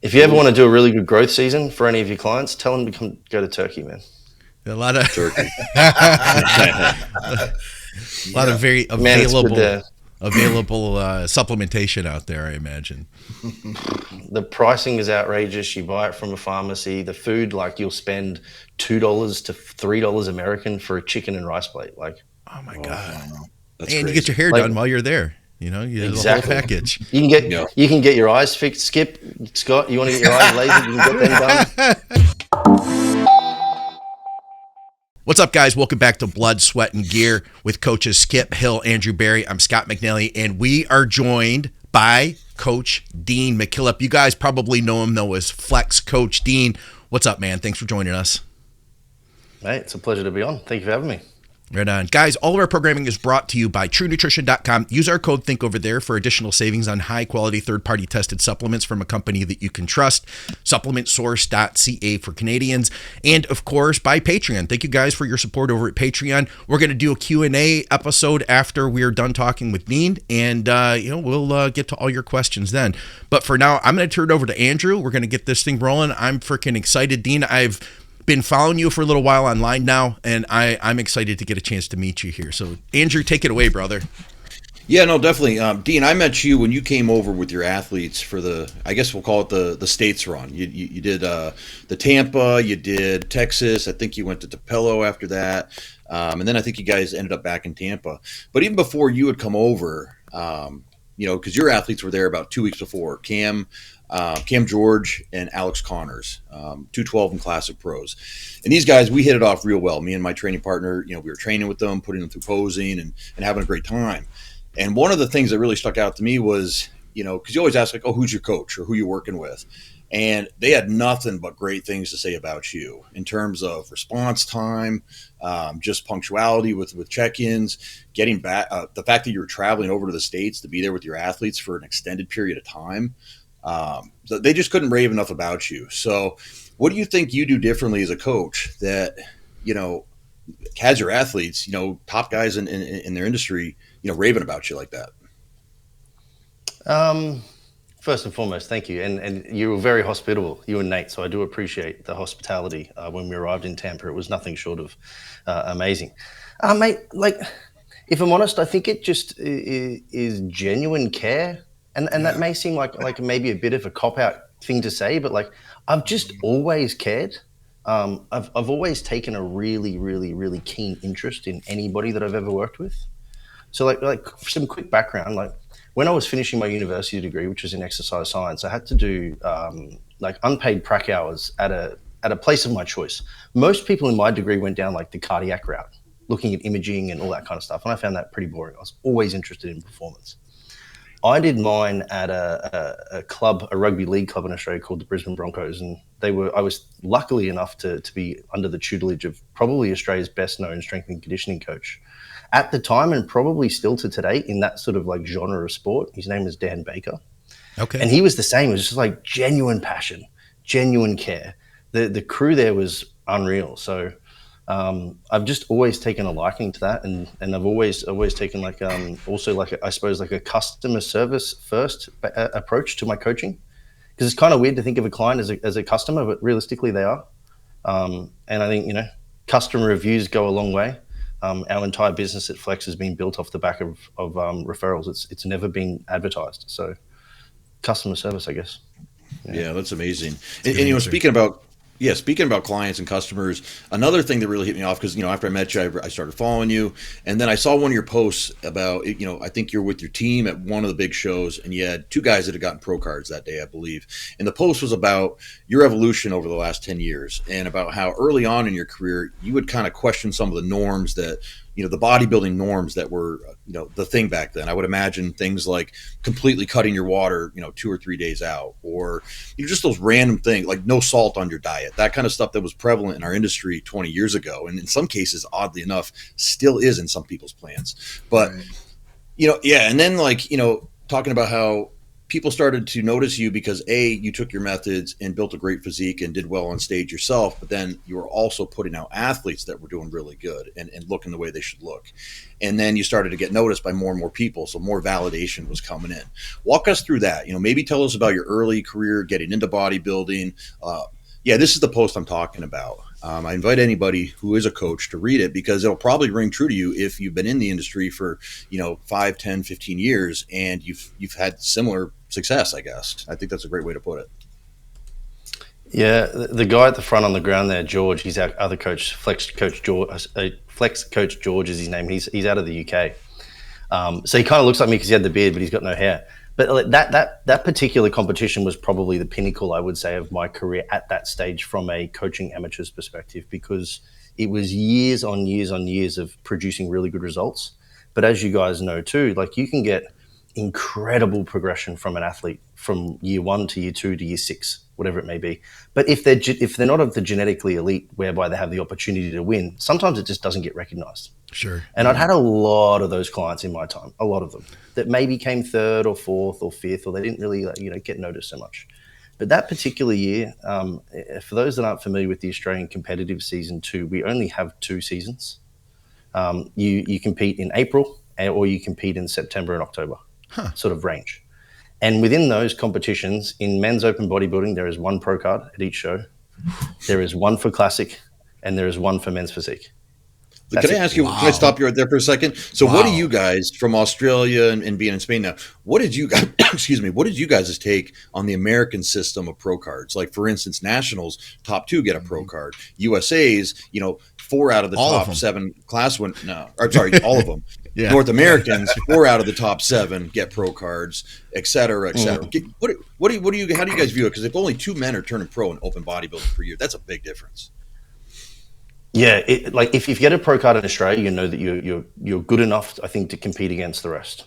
If you ever want to do a really good growth season for any of your clients, tell them to go to Turkey, man. A lot of Turkey. a lot of very available supplementation out there, I imagine. The pricing is outrageous. You buy it from a pharmacy. The food, like, you'll spend $2 to $3 American for a chicken and rice plate. Like, oh my God. That's and crazy. you get your hair done while you're there. You know, you exactly. The whole package. You can get your eyes fixed. Skip, Scott, you want to get your eyes lasered? You can get them done. What's up, guys? Welcome back to Blood, Sweat, and Gear with coaches Skip, Hill, Andrew Barry. I'm Scott McNally, and we are joined by Coach Dean McKillop. You guys probably know him, though, as Flex Coach Dean. What's up, man? Thanks for joining us. Hey, it's a pleasure to be on. Thank you for having me. Right on. Guys, all of our programming is brought to you by TrueNutrition.com. Use our code THINK over there for additional savings on high-quality third-party tested supplements from a company that you can trust. SupplementSource.ca for Canadians. And, of course, by Patreon. Thank you guys for your support over at Patreon. We're going to do a Q&A episode after we're done talking with Dean, and we'll get to all your questions then. But for now, I'm going to turn it over to Andrew. We're going to get this thing rolling. I'm freaking excited. Dean, I've been following you for a little while online now, and I'm excited to get a chance to meet you here. So, Andrew, take it away, brother. Yeah, no, definitely. Dean, I met you when you came over with your athletes for I guess we'll call it the States run. You did the Tampa, you did Texas. I think you went to Tupelo after that. And then I think you guys ended up back in Tampa. But even before you had come over, because your athletes were there about 2 weeks before, Cam George and Alex Connors, 212 and Classic Pros. And these guys, we hit it off real well. Me and my training partner, we were training with them, putting them through posing and having a great time. And one of the things that really stuck out to me was, because you always ask, like, oh, who's your coach or who you're working with? And they had nothing but great things to say about you in terms of response time, just punctuality with check-ins, getting back, the fact that you were traveling over to the States to be there with your athletes for an extended period of time. So they just couldn't rave enough about you. So what do you think you do differently as a coach that, has your athletes, top guys in their industry, raving about you like that? First and foremost, thank you. And you were very hospitable, you and Nate. So I do appreciate the hospitality. When we arrived in Tampa, it was nothing short of amazing. Mate, like, if I'm honest, I think it just is genuine care. And that may seem like maybe a bit of a cop-out thing to say, but like, I've just always cared. I've always taken a really, really, really keen interest in anybody that I've ever worked with. So like some quick background, like when I was finishing my university degree, which was in exercise science, I had to do unpaid prac hours at a place of my choice. Most people in my degree went down like the cardiac route, looking at imaging and all that kind of stuff. And I found that pretty boring. I was always interested in performance. I did mine at a club, a rugby league club in Australia called the Brisbane Broncos, and I was luckily enough to be under the tutelage of probably Australia's best known strength and conditioning coach at the time, and probably still to today in that sort of like genre of sport. His name was Dan Baker. Okay. And he was the same. It was just like genuine passion, genuine care. The crew there was unreal. So I've just always taken a liking to that, and I've always taken also like I suppose like a customer service first approach to my coaching, because it's kind of weird to think of a client as a customer, but realistically they are. And I think customer reviews go a long way. Our entire business at Flex has been built off the back of referrals. It's never been advertised. So customer service, I guess. Yeah, that's amazing. And speaking about clients and customers, another thing that really hit me off, because, after I met you, I started following you. And then I saw one of your posts about, I think you're with your team at one of the big shows, and you had two guys that had gotten pro cards that day, I believe. And the post was about your evolution over the last 10 years and about how early on in your career, you would kind of question some of the norms that, the bodybuilding norms that were, the thing back then. I would imagine things like completely cutting your water, 2 or 3 days out, or just those random things like no salt on your diet, that kind of stuff that was prevalent in our industry 20 years ago. And in some cases, oddly enough, still is in some people's plans. But, right. And then talking about how, people started to notice you because you took your methods and built a great physique and did well on stage yourself, but then you were also putting out athletes that were doing really good and looking the way they should look. And then you started to get noticed by more and more people. So more validation was coming in. Walk us through that. Maybe tell us about your early career, getting into bodybuilding. This is the post I'm talking about. I invite anybody who is a coach to read it because it'll probably ring true to you if you've been in the industry for, 5, 10, 15 years and you've had similar success, I guess. I think that's a great way to put it. Yeah, the guy at the front on the ground there, George, he's our other coach, Flex Coach George is his name. He's out of the UK. So he kind of looks like me because he had the beard, but he's got no hair. But that particular competition was probably the pinnacle, I would say, of my career at that stage from a coaching amateurs perspective, because it was years on years on years of producing really good results. But as you guys know too, like you can get incredible progression from an athlete from year 1 to year 2 to year 6, whatever it may be. But if they're not of the genetically elite, whereby they have the opportunity to win, sometimes it just doesn't get recognized. Sure. And I'd had a lot of those clients in my time, a lot of them that maybe came 3rd or 4th or 5th, or they didn't really, get noticed so much. But that particular year, for those that aren't familiar with the Australian competitive season 2, we only have 2 seasons. You compete in April or you compete in September and October, sort of range. And within those competitions, in men's open bodybuilding, there is 1 pro card at each show. There is 1 for classic, and there is 1 for men's physique. Can I ask you, Can I stop you right there for a second? So what do you guys from Australia and being in Spain now, what did you guys, what did you guys' take on the American system of pro cards? Like, for instance, nationals, top 2 get a pro card. USA's, 4 out of the top 7 class win. No, I'm sorry, all of them. Yeah. North Americans, 4 out of the top 7 get pro cards, et cetera, et cetera. How do you guys view it? Because if only 2 men are turning pro in open bodybuilding per year, that's a big difference. Yeah, if you get a pro card in Australia, you know that you're good enough, I think, to compete against the rest.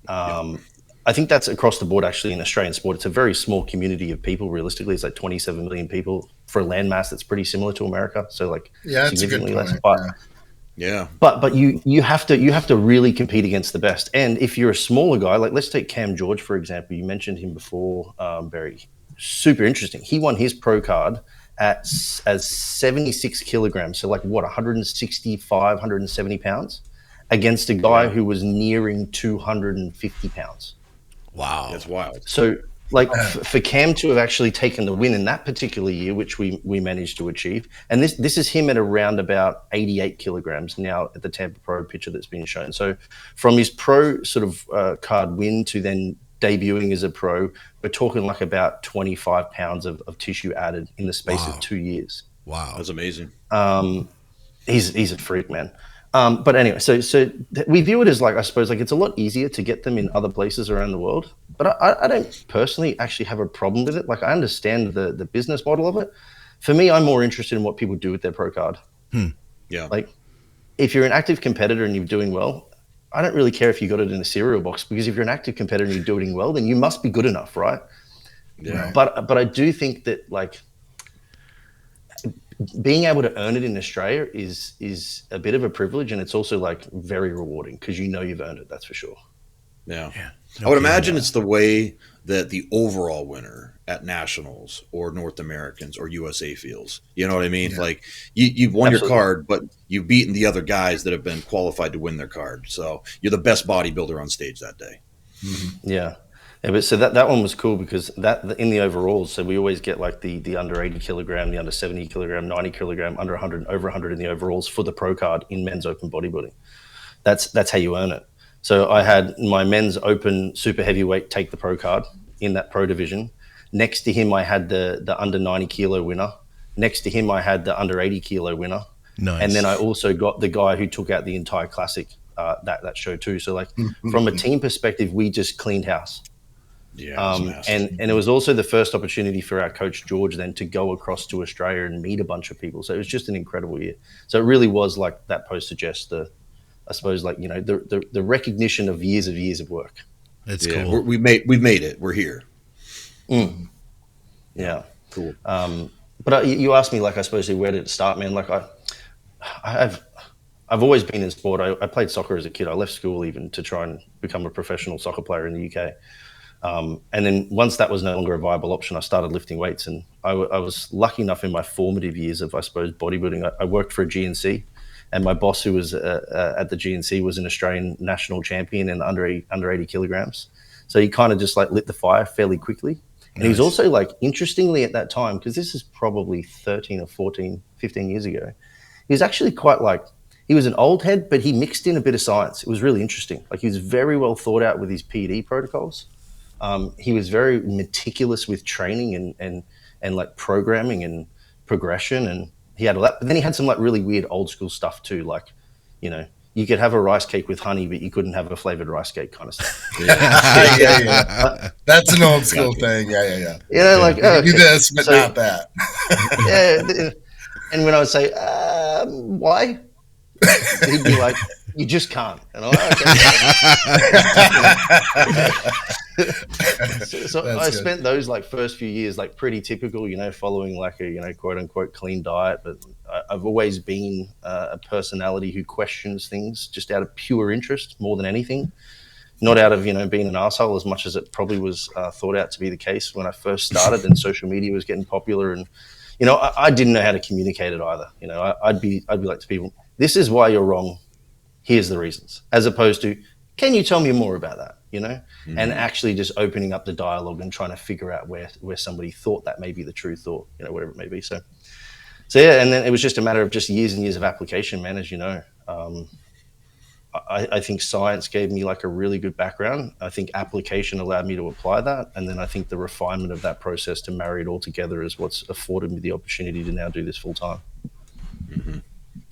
I think that's across the board, actually, in Australian sport. It's a very small community of people. Realistically, it's like 27 million people for a landmass that's pretty similar to America. So, significantly less. But you have to really compete against the best. And if you're a smaller guy, like let's take Cam George, for example. You mentioned him before, Barry. Super interesting. He won his pro card as 76 kilograms, so 165, 170 pounds, against a guy who was nearing 250 pounds. Wow. That's wild. So for Cam to have actually taken the win in that particular year, which we managed to achieve, and this is him at around about 88 kilograms now at the Tampa Pro picture that's been shown. So from his pro sort of card win to then debuting as a pro, we're talking about 25 pounds of tissue added in the space of 2 years. Wow. That's amazing. He's a freak, man. But anyway, so we view it as I suppose it's a lot easier to get them in other places around the world. But I don't personally actually have a problem with it. I understand the business model of it. For me, I'm more interested in what people do with their pro card. Yeah. If you're an active competitor and you're doing well, I don't really care if you got it in a cereal box, because if you're an active competitor and you're doing well, then you must be good enough, right? Yeah. But I do think that being able to earn it in Australia is a bit of a privilege, and it's also very rewarding because you've earned it. That's for sure. Yeah. I would imagine it's the way that the overall winner at nationals or North Americans or USA feels. You know what I mean? Yeah. You've won your card, but you've beaten the other guys that have been qualified to win their card. So you're the best bodybuilder on stage that day. Mm-hmm. Yeah. But so that one was cool because that in the overalls, so we always get the under 80 kilogram, the under 70 kilogram, 90 kilogram, under 100, over 100 in the overalls for the pro card in men's open bodybuilding. That's how you earn it. So I had my men's open super heavyweight take the pro card in that pro division. Next to him, I had the under 90 kilo winner. Next to him, I had the under 80 kilo winner. Nice. And then I also got the guy who took out the entire classic that show too. So from a team perspective, we just cleaned house. Yeah. And it was also the first opportunity for our coach George then to go across to Australia and meet a bunch of people. So it was just an incredible year. So it really was that post suggests I suppose the recognition of years of work. That's cool. We've made it. We're here. Yeah. Cool. But you asked me, I suppose, where did it start, man? I've always been in sport. I played soccer as a kid. I left school even to try and become a professional soccer player in the UK. And then once that was no longer a viable option, I started lifting weights. And I was lucky enough in my formative years of, I suppose, bodybuilding. I worked for a GNC, and my boss, who was at the GNC, was an Australian national champion in under 80 kilograms. So he kind of just like lit the fire fairly quickly. And he was also like, interestingly at that time, because this is probably 13 or 14, 15 years ago, he was actually quite like, he was an old head, but he mixed in a bit of science. It was really interesting. Like, he was very well thought out with his PD protocols. He was very meticulous with training and like programming and progression. And he had a lot, but then he had some like really weird old school stuff too. Like, you know, you could have a rice cake with honey, but you couldn't have a flavored rice cake kind of stuff. Yeah. That's an old school thing. Yeah. You know, like, you do this, but not that. Yeah. And when I would say, why? He'd be like, you just can't. And I'm like, okay. So I spent those like first few years like pretty typical, you know, following like a, you know, quote unquote clean diet. But I've always been a personality who questions things just out of pure interest more than anything. Not out of, you know, being an asshole, as much as it probably was thought out to be the case when I first started and social media was getting popular. And, you know, I didn't know how to communicate it either. You know, I'd be like to people, this is why you're wrong. Here's the reasons, as opposed to, can you tell me more about that? You know, and actually just opening up the dialogue and trying to figure out where somebody thought that may be the truth, or, you know, whatever it may be. So yeah, and then it was just a matter of just years and years of application, man. As you know, I think science gave me like a really good background. I think application allowed me to apply that, and then I think the refinement of that process to marry it all together is what's afforded me the opportunity to now do this full time.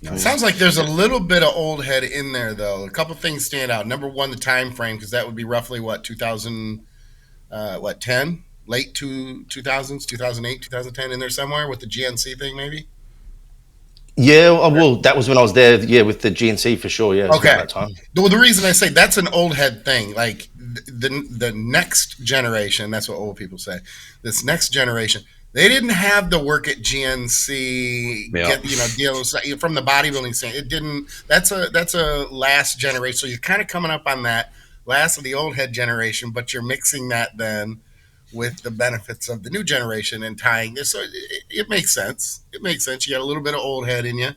It sounds like there's a little bit of old head in there, though. A couple things stand out. Number one, the time frame, because that would be roughly what, 2000, 10, late 2000s, 2008, 2010, in there somewhere with the GNC thing, maybe. Yeah, well, that was when I was there. Yeah, with the GNC for sure. Yeah, okay. That time. Well, the reason I say that's an old head thing, like the next generation. That's what old people say. This next generation. They didn't have the work at GNC, dealing with, from the bodybuilding scene. It didn't. That's a last generation. So you're kind of coming up on that last of the old head generation, but you're mixing that then with the benefits of the new generation and tying this. So it makes sense. It makes sense. You got a little bit of old head in you,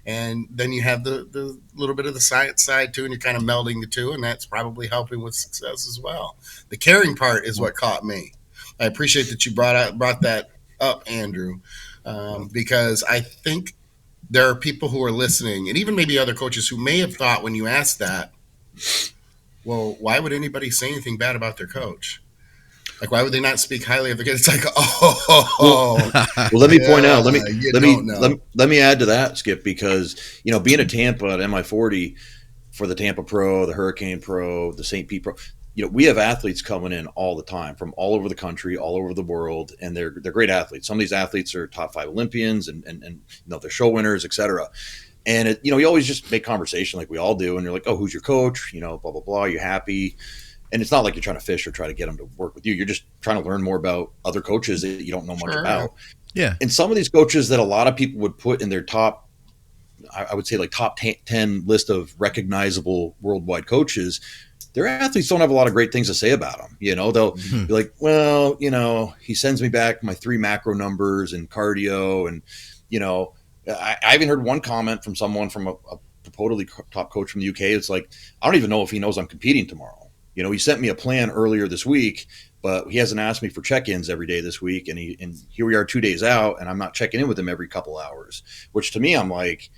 and then you have the little bit of the science side too, and you're kind of melding the two, and that's probably helping with success as well. The caring part is what caught me. I appreciate that you brought that up, Andrew, because I think there are people who are listening, and even maybe other coaches who may have thought when you asked that, well, why would anybody say anything bad about their coach? Like, why would they not speak highly of the kid? It's like, well, let me point out. Let me add to that, Skip, because, you know, being at Tampa at MI40 for the Tampa Pro, the Hurricane Pro, the St. Pete Pro, you know, we have athletes coming in all the time from all over the country, all over the world, and they're great athletes. Some of these athletes are top 5 Olympians and you know, they're show winners, et cetera. And you know, you always just make conversation like we all do, and you're like, oh, who's your coach? You know, blah blah blah. Are you happy? And it's not like you're trying to fish or try to get them to work with you. You're just trying to learn more about other coaches that you don't know much about. Yeah. And some of these coaches that a lot of people would put in their top, I would say like top 10 list of recognizable worldwide coaches, their athletes don't have a lot of great things to say about them. You know, they'll be like, well, you know, he sends me back my 3 macro numbers and cardio. And, you know, I even heard one comment from someone from a purportedly top coach from the UK. It's like, I don't even know if he knows I'm competing tomorrow. You know, he sent me a plan earlier this week, but he hasn't asked me for check-ins every day this week. And here we are 2 days out, and I'm not checking in with him every couple hours, which to me, I'm like,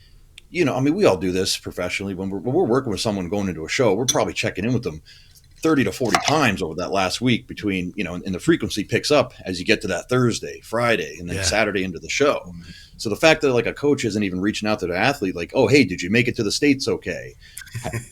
you know, I mean, we all do this professionally. When we're working with someone going into a show, we're probably checking in with them 30 to 40 times over that last week between, you know, and the frequency picks up as you get to that Thursday, Friday, and then Saturday into the show. So the fact that like a coach isn't even reaching out to the athlete, like, oh, hey, did you make it to the States? Okay.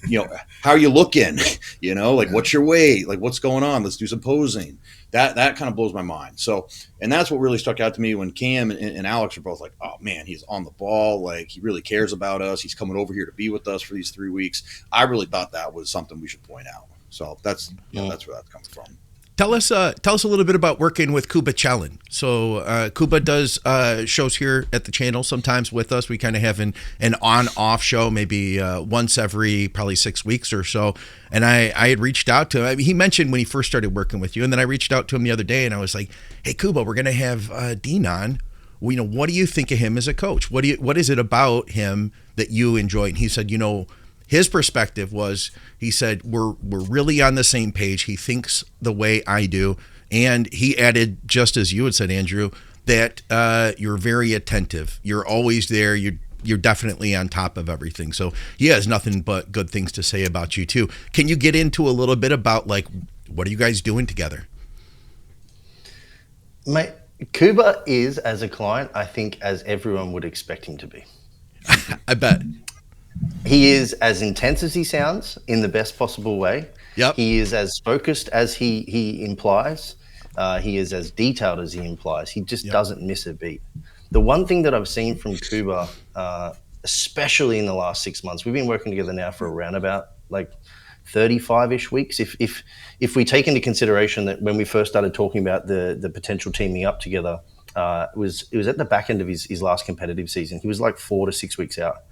You know, how are you looking? You know, like, what's your weight? Like, what's going on? Let's do some posing. That kind of blows my mind. So, and that's what really stuck out to me when Cam and Alex are both like, oh man, he's on the ball. Like, he really cares about us. He's coming over here to be with us for these 3 weeks. I really thought that was something we should point out. So that's, you know, that's where that's coming from. Tell us a little bit about working with Kuba Challen. So Kuba does shows here at the channel sometimes with us. We kind of have an on-off show, maybe once every probably 6 weeks or so. And I had reached out to him. I mean, he mentioned when he first started working with you, and then I reached out to him the other day, and I was like, "Hey, Kuba, we're going to have Dean on. Well, what do you think of him as a coach? What is it about him that you enjoy?" And he said, his perspective was, he said, we're really on the same page. He thinks the way I do. And he added, just as you had said, Andrew, that you're very attentive. You're always there. You're definitely on top of everything. So he has nothing but good things to say about you too. Can you get into a little bit about what are you guys doing together? Mate, Kuba is, as a client, I think, as everyone would expect him to be. I bet. He is as intense as he sounds in the best possible way. Yep. He is as focused as he implies. He is as detailed as he implies. He just doesn't miss a beat. The one thing that I've seen from Kuba, especially in the last 6 months, we've been working together now for around about 35-ish weeks. If we take into consideration that when we first started talking about the potential teaming up together, it was at the back end of his last competitive season. He was 4 to 6 weeks out.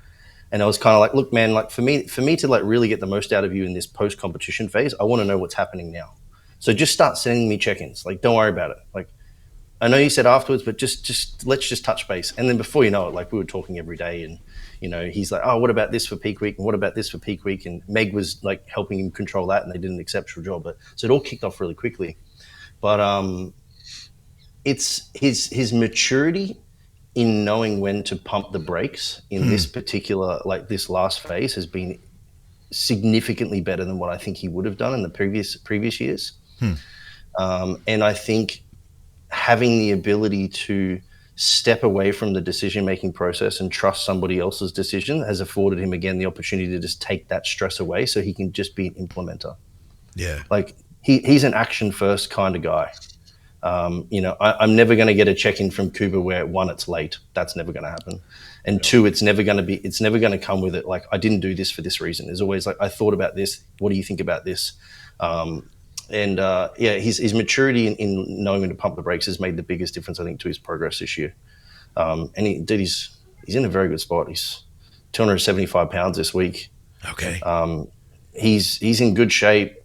And I was kind of like, look, man, for me to really get the most out of you in this post-competition phase, I want to know what's happening now. So just start sending me check-ins. Don't worry about it. I know you said afterwards, but just let's just touch base. And then before you know it, we were talking every day. And, he's like, oh, what about this for peak week? And what about this for peak week? And Meg was helping him control that, and they did an exceptional job. So it all kicked off really quickly. But it's his maturity in knowing when to pump the brakes in this particular, this last phase, has been significantly better than what I think he would have done in the previous years. And I think having the ability to step away from the decision-making process and trust somebody else's decision has afforded him, again, the opportunity to just take that stress away so he can just be an implementer. Yeah. He's an action-first kind of guy. I'm never going to get a check-in from Kuba where, one, it's late. That's never going to happen. And two, it's never going to come with it. I didn't do this for this reason. There's always I thought about this. What do you think about this? His maturity in knowing when to pump the brakes has made the biggest difference, I think, to his progress this year. He's in a very good spot. He's 275 pounds this week. Okay. He's in good shape.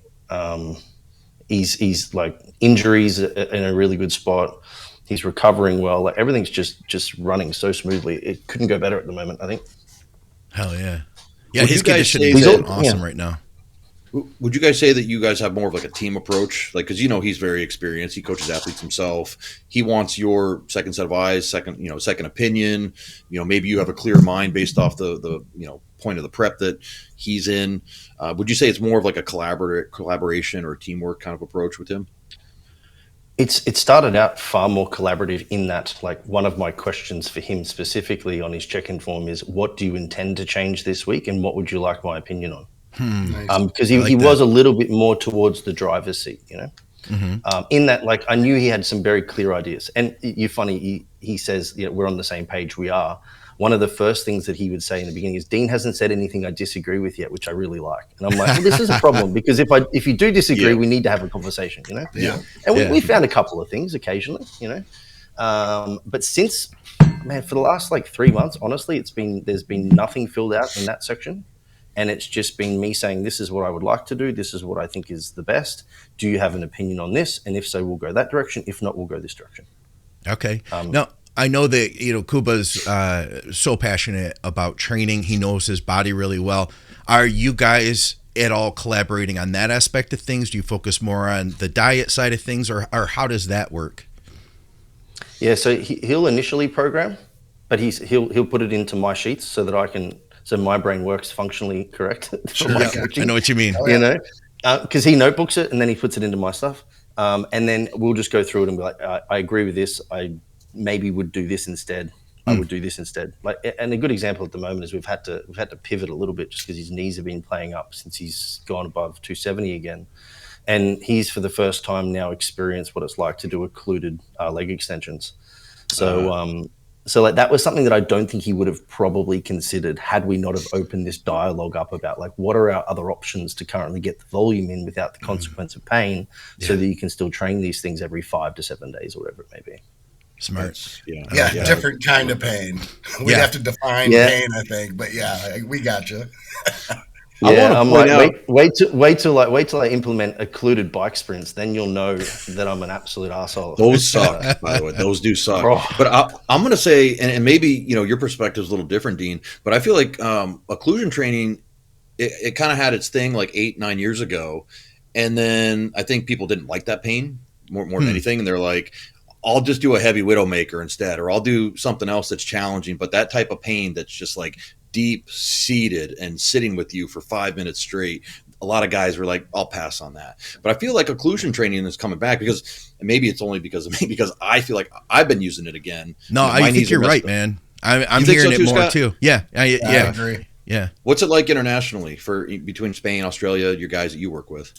He's injuries in a really good spot. He's recovering well. Everything's just running so smoothly. It couldn't go better at the moment, I think. Hell yeah. Yeah, Would his you guys conditioning say is that- awesome right now. Would you guys say that you guys have more of a team approach? Because he's very experienced. He coaches athletes himself. He wants your second set of eyes, second opinion. Maybe you have a clear mind based off the point of the prep that he's in. Would you say it's more of a collaboration or teamwork kind of approach with him? It started out far more collaborative in that, one of my questions for him specifically on his check-in form is, what do you intend to change this week, and what would you like my opinion on? Nice. Because he was a little bit more towards the driver's seat, in that, I knew he had some very clear ideas. And you're funny, he says, we're on the same page, we are. One of the first things that he would say in the beginning is, Dean hasn't said anything I disagree with yet, which I really like. And I'm like, well, this is a problem, because if you do disagree, we need to have a conversation, Yeah. And we found a couple of things occasionally, but since, man, for the last 3 months, honestly, there's been nothing filled out in that section. And it's just been me saying, this is what I would like to do. This is what I think is the best. Do you have an opinion on this? And if so, we'll go that direction. If not, we'll go this direction. Okay. Now, I know that, Kuba's so passionate about training. He knows his body really well. Are you guys at all collaborating on that aspect of things? Do you focus more on the diet side of things, or how does that work? Yeah, so he'll initially program, but he'll put it into my sheets so that so my brain works functionally correct. Sure, I know what you mean. Because he notebooks it and then he puts it into my stuff. And then we'll just go through it and be like, I agree with this. I maybe would do this instead. I would do this instead. And a good example at the moment is we've had to pivot a little bit just because his knees have been playing up since he's gone above 270 again. And he's for the first time now experienced what it's like to do occluded leg extensions. So So like that was something that I don't think he would have probably considered had we not have opened this dialogue up about like what are our other options to currently get the volume in without the consequence of pain, so that you can still train these things every 5 to 7 days or whatever it may be. Smart. Yeah, different kind of pain. We'd have to define pain, I think, but yeah, we got you. Yeah, I'm like, wait till I implement occluded bike sprints, then you'll know that I'm an absolute asshole. Those suck, by the way. Those do suck. Bro. But I'm going to say, and maybe your perspective is a little different, Dean. But I feel like occlusion training, it kind of had its thing like 8-9 years ago, and then I think people didn't like that pain more than anything, and they're like, I'll just do a heavy widowmaker instead, or I'll do something else that's challenging. But that type of pain that's just like deep seated and sitting with you for 5 minutes straight, a lot of guys were like, I'll pass on that. But I feel like occlusion training is coming back because maybe it's only because of me, because I feel like I've been using it again. No, I think you're right, man. I'm hearing it more Scott? Too. Yeah. I agree. Yeah. What's it like internationally between Spain, Australia, your guys that you work with?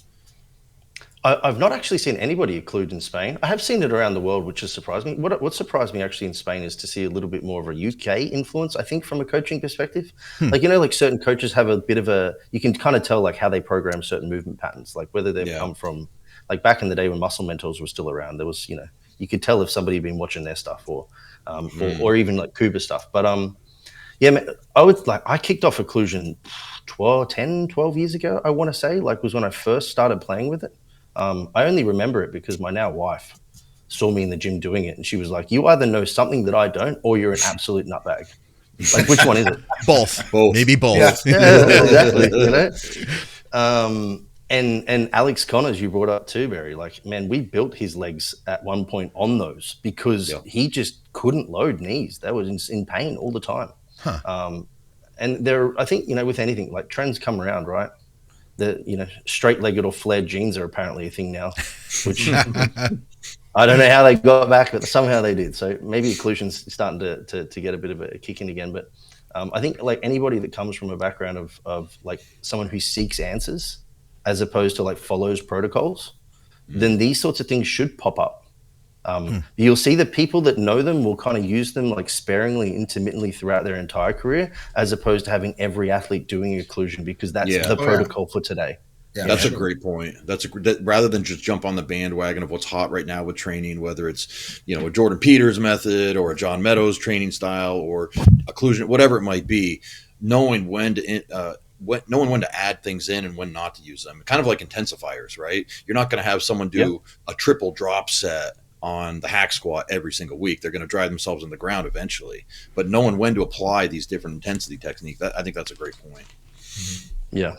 I've not actually seen anybody occlude in Spain. I have seen it around the world, which has surprised me. What surprised me actually in Spain is to see a little bit more of a UK influence, I think, from a coaching perspective. Like, like certain coaches have a bit of you can kind of tell like how they program certain movement patterns, like whether they've come from, like back in the day when Muscle Mentors were still around, there was, you could tell if somebody had been watching their stuff or even like Kuba stuff. But I kicked off occlusion 12 years ago, I want to say, like was when I first started playing with it. I only remember it because my now wife saw me in the gym doing it, and she was like, "You either know something that I don't, or you're an absolute nutbag. Like, which one is it?" Both. Maybe both. Yeah, exactly. And Alex Connors, you brought up too, Barry. Like, man, we built his legs at one point on those because he just couldn't load knees. They were in pain all the time. And I think with anything, like trends come around, right? The straight-legged or flared jeans are apparently a thing now, which I don't know how they got back, but somehow they did. So maybe occlusion's starting to get a bit of a kick in again. But I think like anybody that comes from a background of like someone who seeks answers as opposed to like follows protocols, then these sorts of things should pop up. You'll see that people that know them will kind of use them like sparingly, intermittently throughout their entire career, as opposed to having every athlete doing occlusion because that's the protocol for today. Yeah, that's a great point. Rather than just jump on the bandwagon of what's hot right now with training, whether it's a Jordan Peters method or a John Meadows training style or occlusion, whatever it might be, knowing when to add things in and when not to use them. Kind of like intensifiers, right? You're not going to have someone do a triple drop set on the hack squat every single week. They're going to drive themselves in the ground eventually, but knowing when to apply these different intensity techniques, I think that's a great point. Yeah.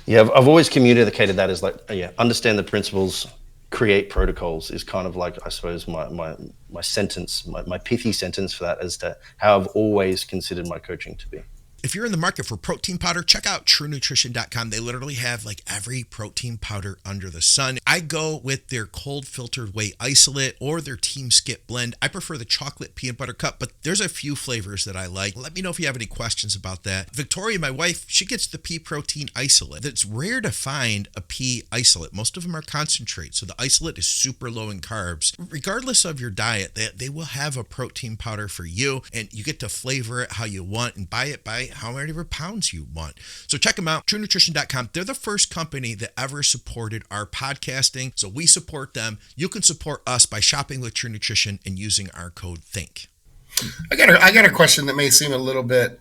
I've always communicated that as like, understand the principles, create protocols is kind of like, I suppose my sentence, my pithy sentence for that as to how I've always considered my coaching to be. If you're in the market for protein powder, check out TrueNutrition.com. They literally have like every protein powder under the sun. I go with their cold filtered whey isolate or their Team Skip blend. I prefer the chocolate peanut butter cup, but there's a few flavors that I like. Let me know if you have any questions about that. Victoria, my wife, she gets the pea protein isolate. It's rare to find a pea isolate. Most of them are concentrate, so the isolate is super low in carbs. Regardless of your diet, they will have a protein powder for you, and you get to flavor it how you want and buy it by how many pounds you want. So check them out, TrueNutrition.com. They're the first company that ever supported our podcasting, so we support them. You can support us by shopping with True Nutrition and using our code THINK. I got a question that may seem a little bit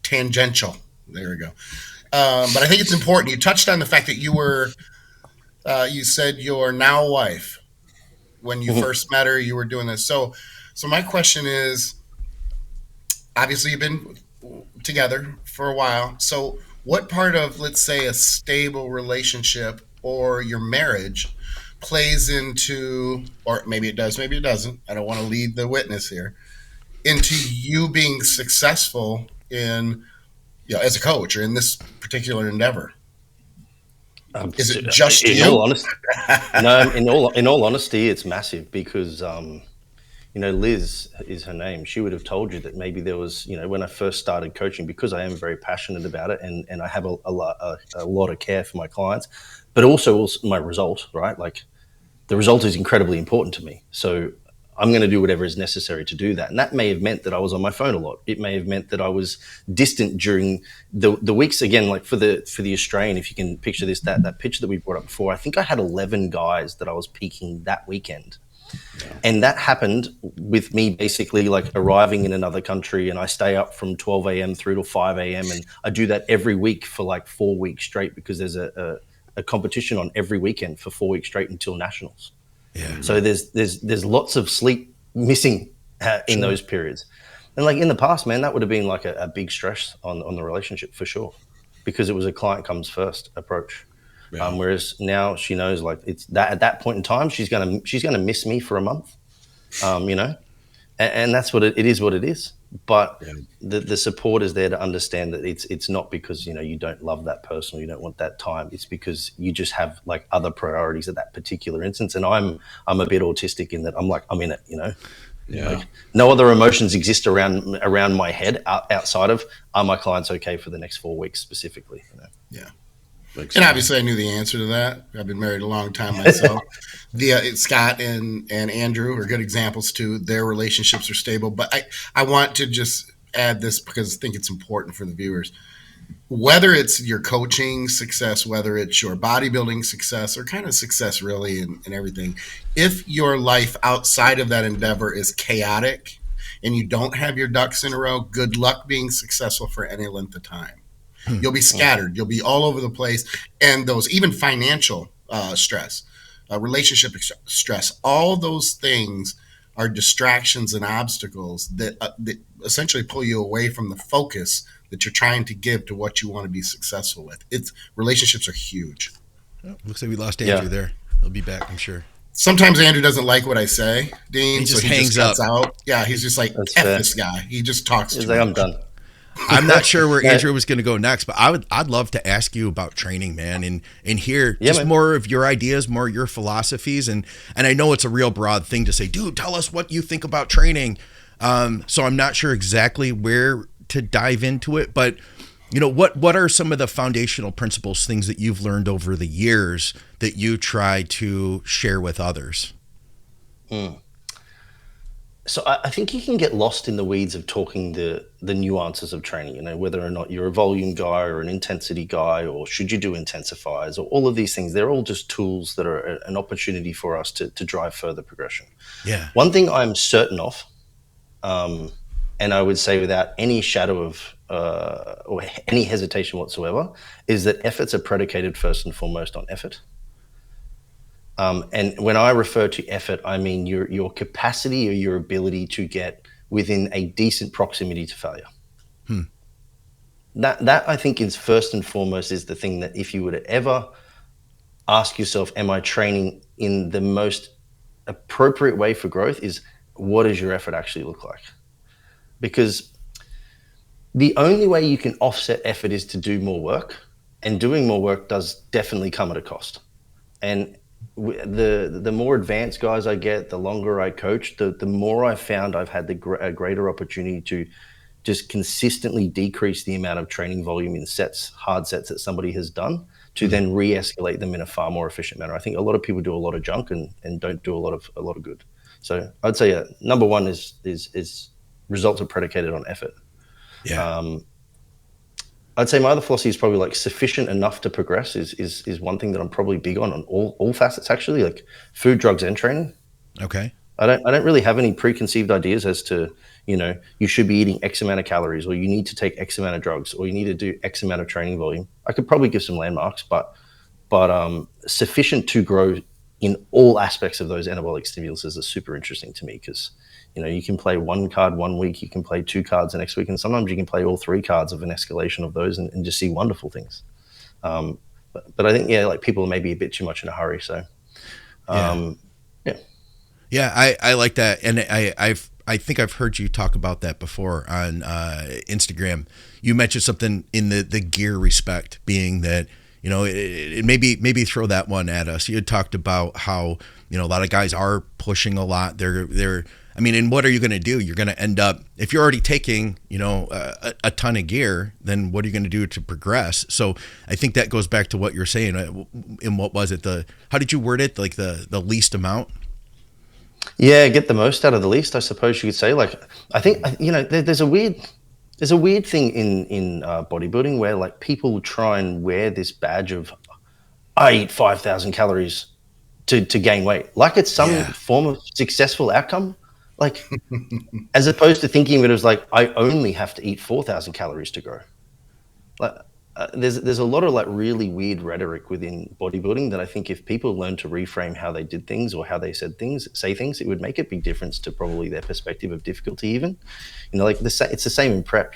tangential. There we go. But I think it's important. You touched on the fact that you said your now wife, when you first met her, you were doing this. So my question is, obviously you've been together for a while. So what part of, let's say, a stable relationship or your marriage plays into, or maybe it does, maybe it doesn't, I don't want to lead the witness here, into you being successful in, as a coach or in this particular endeavor? Is it just you? In all honesty, it's massive because, Liz is her name. She would have told you that maybe there was, when I first started coaching, because I am very passionate about it and I have a lot of care for my clients, but also my result, right? Like the result is incredibly important to me. So I'm going to do whatever is necessary to do that. And that may have meant that I was on my phone a lot. It may have meant that I was distant during the weeks. Again, like for the Australian, if you can picture this, that picture that we brought up before, I think I had 11 guys that I was peaking that weekend. Yeah. And that happened with me basically like arriving in another country, and I stay up from 12 a.m. through to 5 a.m. And I do that every week for like 4 weeks straight, because there's a competition on every weekend for 4 weeks straight until nationals. Yeah. So there's lots of sleep missing in those periods. And like in the past, man, that would have been like a big stress on the relationship for sure, because it was a client comes first approach. Yeah. Whereas now she knows, like, it's that at that point in time, she's gonna miss me for a month, you know, and that's what it is. What it is. But the support is there to understand that it's not because, you know, you don't love that person or you don't want that time. It's because you just have like other priorities at that particular instance. And I'm a bit autistic in that I'm in it, you know. Yeah. Like, no other emotions exist around my head outside of, are my clients okay for the next 4 weeks specifically, you know. Yeah. And obviously I knew the answer to that. I've been married a long time myself. Scott and Andrew are good examples too. Their relationships are stable. But I want to just add this because I think it's important for the viewers. Whether it's your coaching success, whether it's your bodybuilding success, or kind of success really in everything, if your life outside of that endeavor is chaotic and you don't have your ducks in a row, good luck being successful for any length of time. You'll be scattered. You'll be all over the place. And those, even financial stress, relationship stress, all those things are distractions and obstacles that essentially pull you away from the focus that you're trying to give to what you want to be successful with. Relationships are huge. Oh, looks like we lost Andrew there. He'll be back, I'm sure. Sometimes Andrew doesn't like what I say, Dean. He just hangs up. Out. Yeah, he's just like, F this guy. He just talks to me. I'm done. I'm not sure where Andrew was going to go next, but I'd love to ask you about training, man, and hear just more of your ideas, more your philosophies, and I know it's a real broad thing to say, dude, tell us what you think about training. So I'm not sure exactly where to dive into it, but you know, what are some of the foundational principles, things that you've learned over the years that you try to share with others? So I think you can get lost in the weeds of talking the nuances of training, you know, whether or not you're a volume guy or an intensity guy, or should you do intensifiers, or all of these things. They're all just tools that are an opportunity for us to drive further progression. Yeah. One thing I'm certain of, and I would say without any shadow of or any hesitation whatsoever, is that efforts are predicated first and foremost on effort. And when I refer to effort, I mean your capacity or your ability to get within a decent proximity to failure. That I think is first and foremost is the thing that if you were to ever ask yourself, am I training in the most appropriate way for growth, is what does your effort actually look like? Because the only way you can offset effort is to do more work, and doing more work does definitely come at a cost. And the more advanced guys I get, the longer I coach, the more I found I've had a greater opportunity to just consistently decrease the amount of training volume in hard sets that somebody has done, to then re-escalate them in a far more efficient manner. I think a lot of people do a lot of junk and don't do a lot of good. So I'd say number one is results are predicated on effort. Yeah. I'd say my other philosophy is probably like sufficient enough to progress is one thing that I'm probably big on all facets, actually, like food, drugs, and training. Okay. I don't really have any preconceived ideas as to, you know, you should be eating X amount of calories, or you need to take X amount of drugs, or you need to do X amount of training volume. I could probably give some landmarks, but sufficient to grow in all aspects of those anabolic stimuluses are super interesting to me, because, you know, you can play one card one week, you can play two cards the next week, and sometimes you can play all three cards of an escalation of those and just see wonderful things. But I think, like people are maybe a bit too much in a hurry. So, Yeah, I like that. And I think I've heard you talk about that before on Instagram. You mentioned something in the gear respect, being that, you know, it maybe throw that one at us. You had talked about how, you know, a lot of guys are pushing a lot. I mean, and what are you going to do? You're going to end up, if you're already taking, you know, a ton of gear, then what are you going to do to progress? So I think that goes back to what you're saying. And what was it? How did you word it? Like the least amount? Yeah, get the most out of the least, I suppose you could say. Like, I think, there's a weird thing in bodybuilding where like people try and wear this badge of I eat 5,000 calories to gain weight, like it's some Yeah. form of successful outcome. Like, as opposed to thinking of it as like I only have to eat 4,000 calories to grow. Like, there's a lot of like really weird rhetoric within bodybuilding that I think if people learn to reframe how they did things or how they say things, it would make a big difference to probably their perspective of difficulty. Even, like it's the same in prep.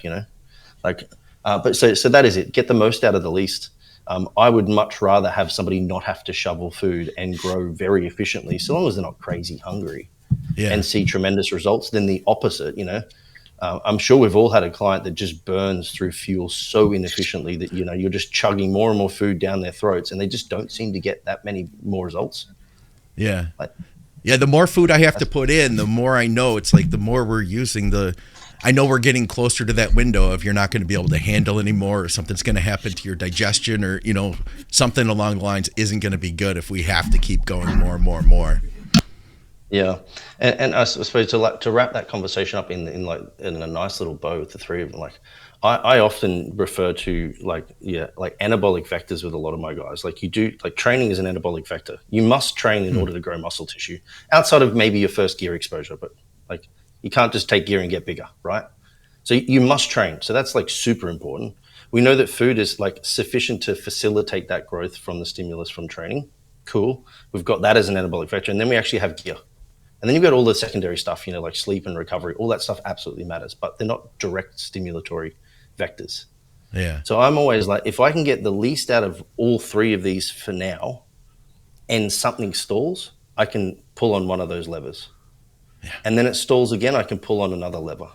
Like, but so that is it. Get the most out of the least. I would much rather have somebody not have to shovel food and grow very efficiently, so long as they're not crazy hungry, and see tremendous results, than the opposite. I'm sure we've all had a client that just burns through fuel so inefficiently that, you're just chugging more and more food down their throats and they just don't seem to get that many more results. Yeah. Like, Yeah. The more food I have to put in, the more I know it's like the more we're using I know we're getting closer to that window of you're not going to be able to handle anymore, or something's going to happen to your digestion, or, something along the lines isn't going to be good if we have to keep going more and more and more. Yeah, and I suppose to wrap that conversation up in a nice little bow with the three of them, like I often refer to like anabolic vectors with a lot of my guys. Like, you do, like, training is an anabolic vector. You must train in order to grow muscle tissue, outside of maybe your first gear exposure, but like you can't just take gear and get bigger, right? So you must train. So that's like super important. We know that food is like sufficient to facilitate that growth from the stimulus from training. Cool. We've got that as an anabolic vector, and then we actually have gear. And then you've got all the secondary stuff, like sleep and recovery. All that stuff absolutely matters, but they're not direct stimulatory vectors. Yeah. So I'm always like, if I can get the least out of all three of these for now and something stalls, I can pull on one of those levers. Yeah. And then it stalls again, I can pull on another lever.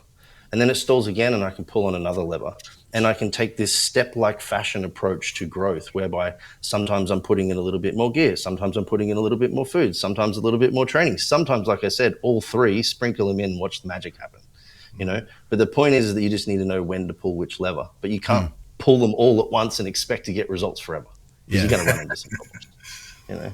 And then it stalls again and I can pull on another lever. And I can take this step-like fashion approach to growth, whereby sometimes I'm putting in a little bit more gear, sometimes I'm putting in a little bit more food, sometimes a little bit more training, sometimes, like I said, all three, sprinkle them in, watch the magic happen. But the point is that you just need to know when to pull which lever, but you can't pull them all at once and expect to get results forever, because you're going to run into some problems.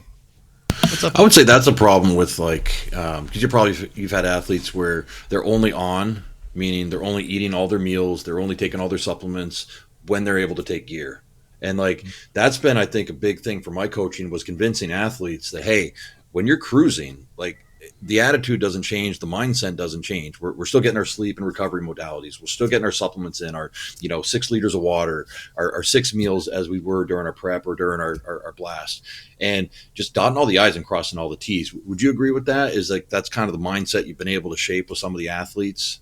I would say that's a problem with, like, because you've had athletes where they're only on, meaning they're only eating all their meals, they're only taking all their supplements when they're able to take gear. And like, that's been, I think, a big thing for my coaching, was convincing athletes that, hey, when you're cruising, like, the attitude doesn't change, the mindset doesn't change. We're still getting our sleep and recovery modalities. We're still getting our supplements in, our 6 liters of water, our 6 meals as we were during our prep or during our blast, and just dotting all the I's and crossing all the T's. Would you agree with that? Is like, that's kind of the mindset you've been able to shape with some of the athletes?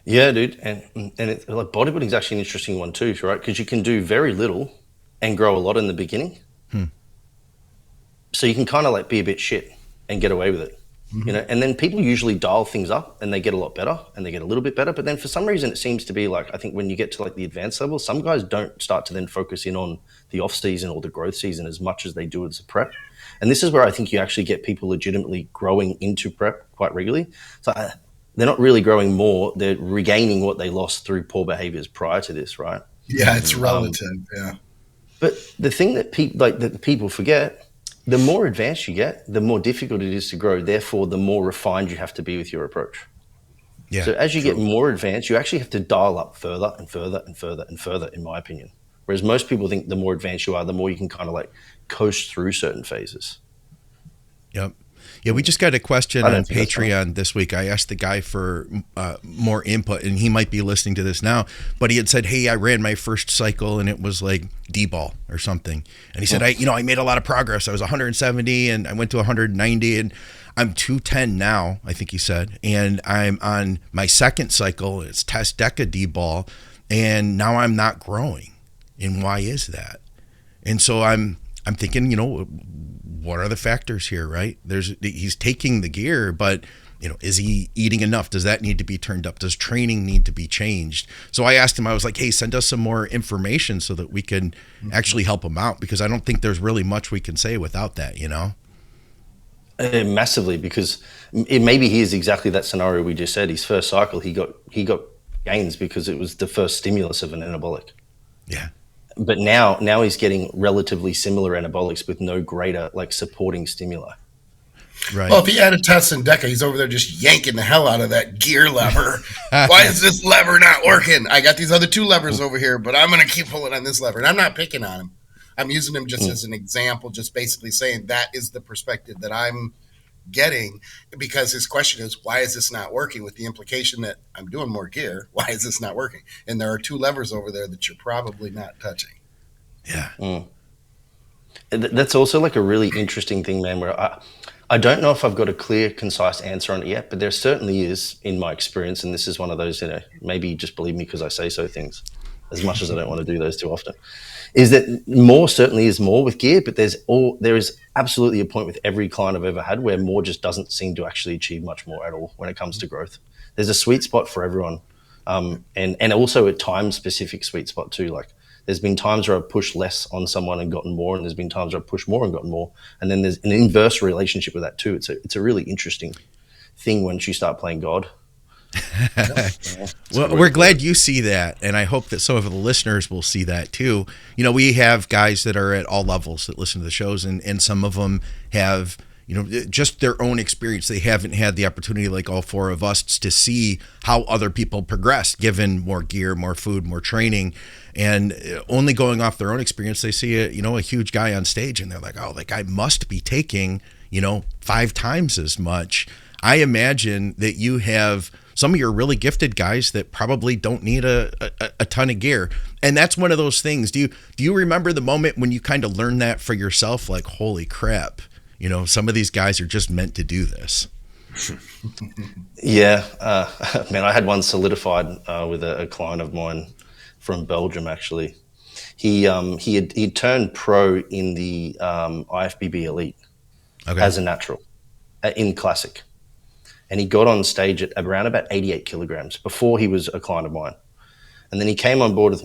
Yeah, dude, and like, bodybuilding is actually an interesting one too, right? Because you can do very little and grow a lot in the beginning. So you can kind of like be a bit shit and get away with it, And then people usually dial things up and they get a lot better and they get a little bit better. But then for some reason, it seems to be like, I think when you get to like the advanced level, some guys don't start to then focus in on the off season or the growth season as much as they do as a prep. And this is where I think you actually get people legitimately growing into prep quite regularly. So they're not really growing more. They're regaining what they lost through poor behaviors prior to this, right? Yeah, it's relative. Yeah. But the thing that people forget, the more advanced you get, the more difficult it is to grow. Therefore, the more refined you have to be with your approach. Yeah, so as you get more advanced, you actually have to dial up further and further and further and further, in my opinion. Whereas most people think the more advanced you are, the more you can kind of like coast through certain phases. Yep. Yeah, we just got a question on Patreon this week. I asked the guy for more input, and he might be listening to this now, but he had said, hey, I ran my first cycle, and it was like D-ball or something. And he said, I made a lot of progress. I was 170, and I went to 190, and I'm 210 now, I think he said. And I'm on my second cycle. It's test deca D-ball, and now I'm not growing. And why is that? And so I'm thinking, what are the factors here, right? He's taking the gear, but is he eating enough? Does that need to be turned up? Does training need to be changed? So I asked him, I was like, hey, send us some more information so that we can actually help him out, because I don't think there's really much we can say without that, Massively, because maybe he is exactly that scenario we just said. His first cycle, he got gains because it was the first stimulus of an anabolic. Yeah. But now he's getting relatively similar anabolics with no greater like supporting stimuli. Right. Well, if he had a test in DECA, he's over there just yanking the hell out of that gear lever. Why is this lever not working? I got these other 2 levers over here, but I'm going to keep pulling on this lever. And I'm not picking on him. I'm using him just as an example, just basically saying that is the perspective that I'm getting, because his question is, why is this not working, with the implication that I'm doing more gear. Why is this not working? And there are 2 levers over there that you're probably not touching. Yeah. That's also like a really interesting thing, man, where I don't know if I've got a clear, concise answer on it yet, but there certainly is, in my experience, and this is one of those, maybe you just believe me because I say so things, as much as I don't want to do those too often, is that more certainly is more with gear, but there is absolutely a point with every client I've ever had where more just doesn't seem to actually achieve much more at all when it comes to growth. There's a sweet spot for everyone, and also a time-specific sweet spot too. Like, there's been times where I've pushed less on someone and gotten more, and there's been times where I've pushed more and gotten more. And then there's an inverse relationship with that too. It's a really interesting thing once you start playing God. Well, we're glad you see that, and I hope that some of the listeners will see that too. We have guys that are at all levels that listen to the shows, and some of them have, just their own experience. They haven't had the opportunity, like all 4 of us, to see how other people progress, given more gear, more food, more training. And only going off their own experience, they see a huge guy on stage, and they're like, oh, that guy must be taking 5 times as much. I imagine that you have some of your really gifted guys that probably don't need a ton of gear, and that's one of those things. Do you remember the moment when you kind of learned that for yourself? Like, holy crap, some of these guys are just meant to do this. Yeah, man, I had one solidified with a client of mine from Belgium. Actually, he turned pro in the IFBB Elite as a natural in Classic, and he got on stage at around about 88 kilograms before he was a client of mine. And then he came on board with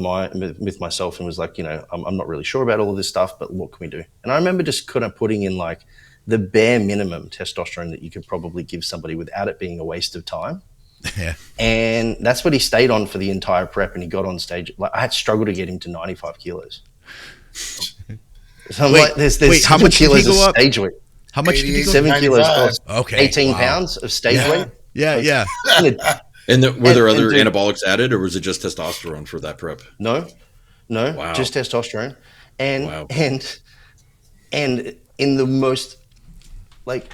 myself and was like, I'm not really sure about all of this stuff, but what can we do? And I remember just kind of putting in like the bare minimum testosterone that you could probably give somebody without it being a waste of time. Yeah. And that's what he stayed on for the entire prep, and he got on stage. Like, I had struggled to get him to 95 kilos. So I'm like, there's how much kilos did he go of up? stage weight. How much did he go 7 kilos cost Okay. 18 pounds of stage weight. Yeah. And were there other anabolics added, or was it just testosterone for that prep? No, Wow. just testosterone. Wow. And in the most like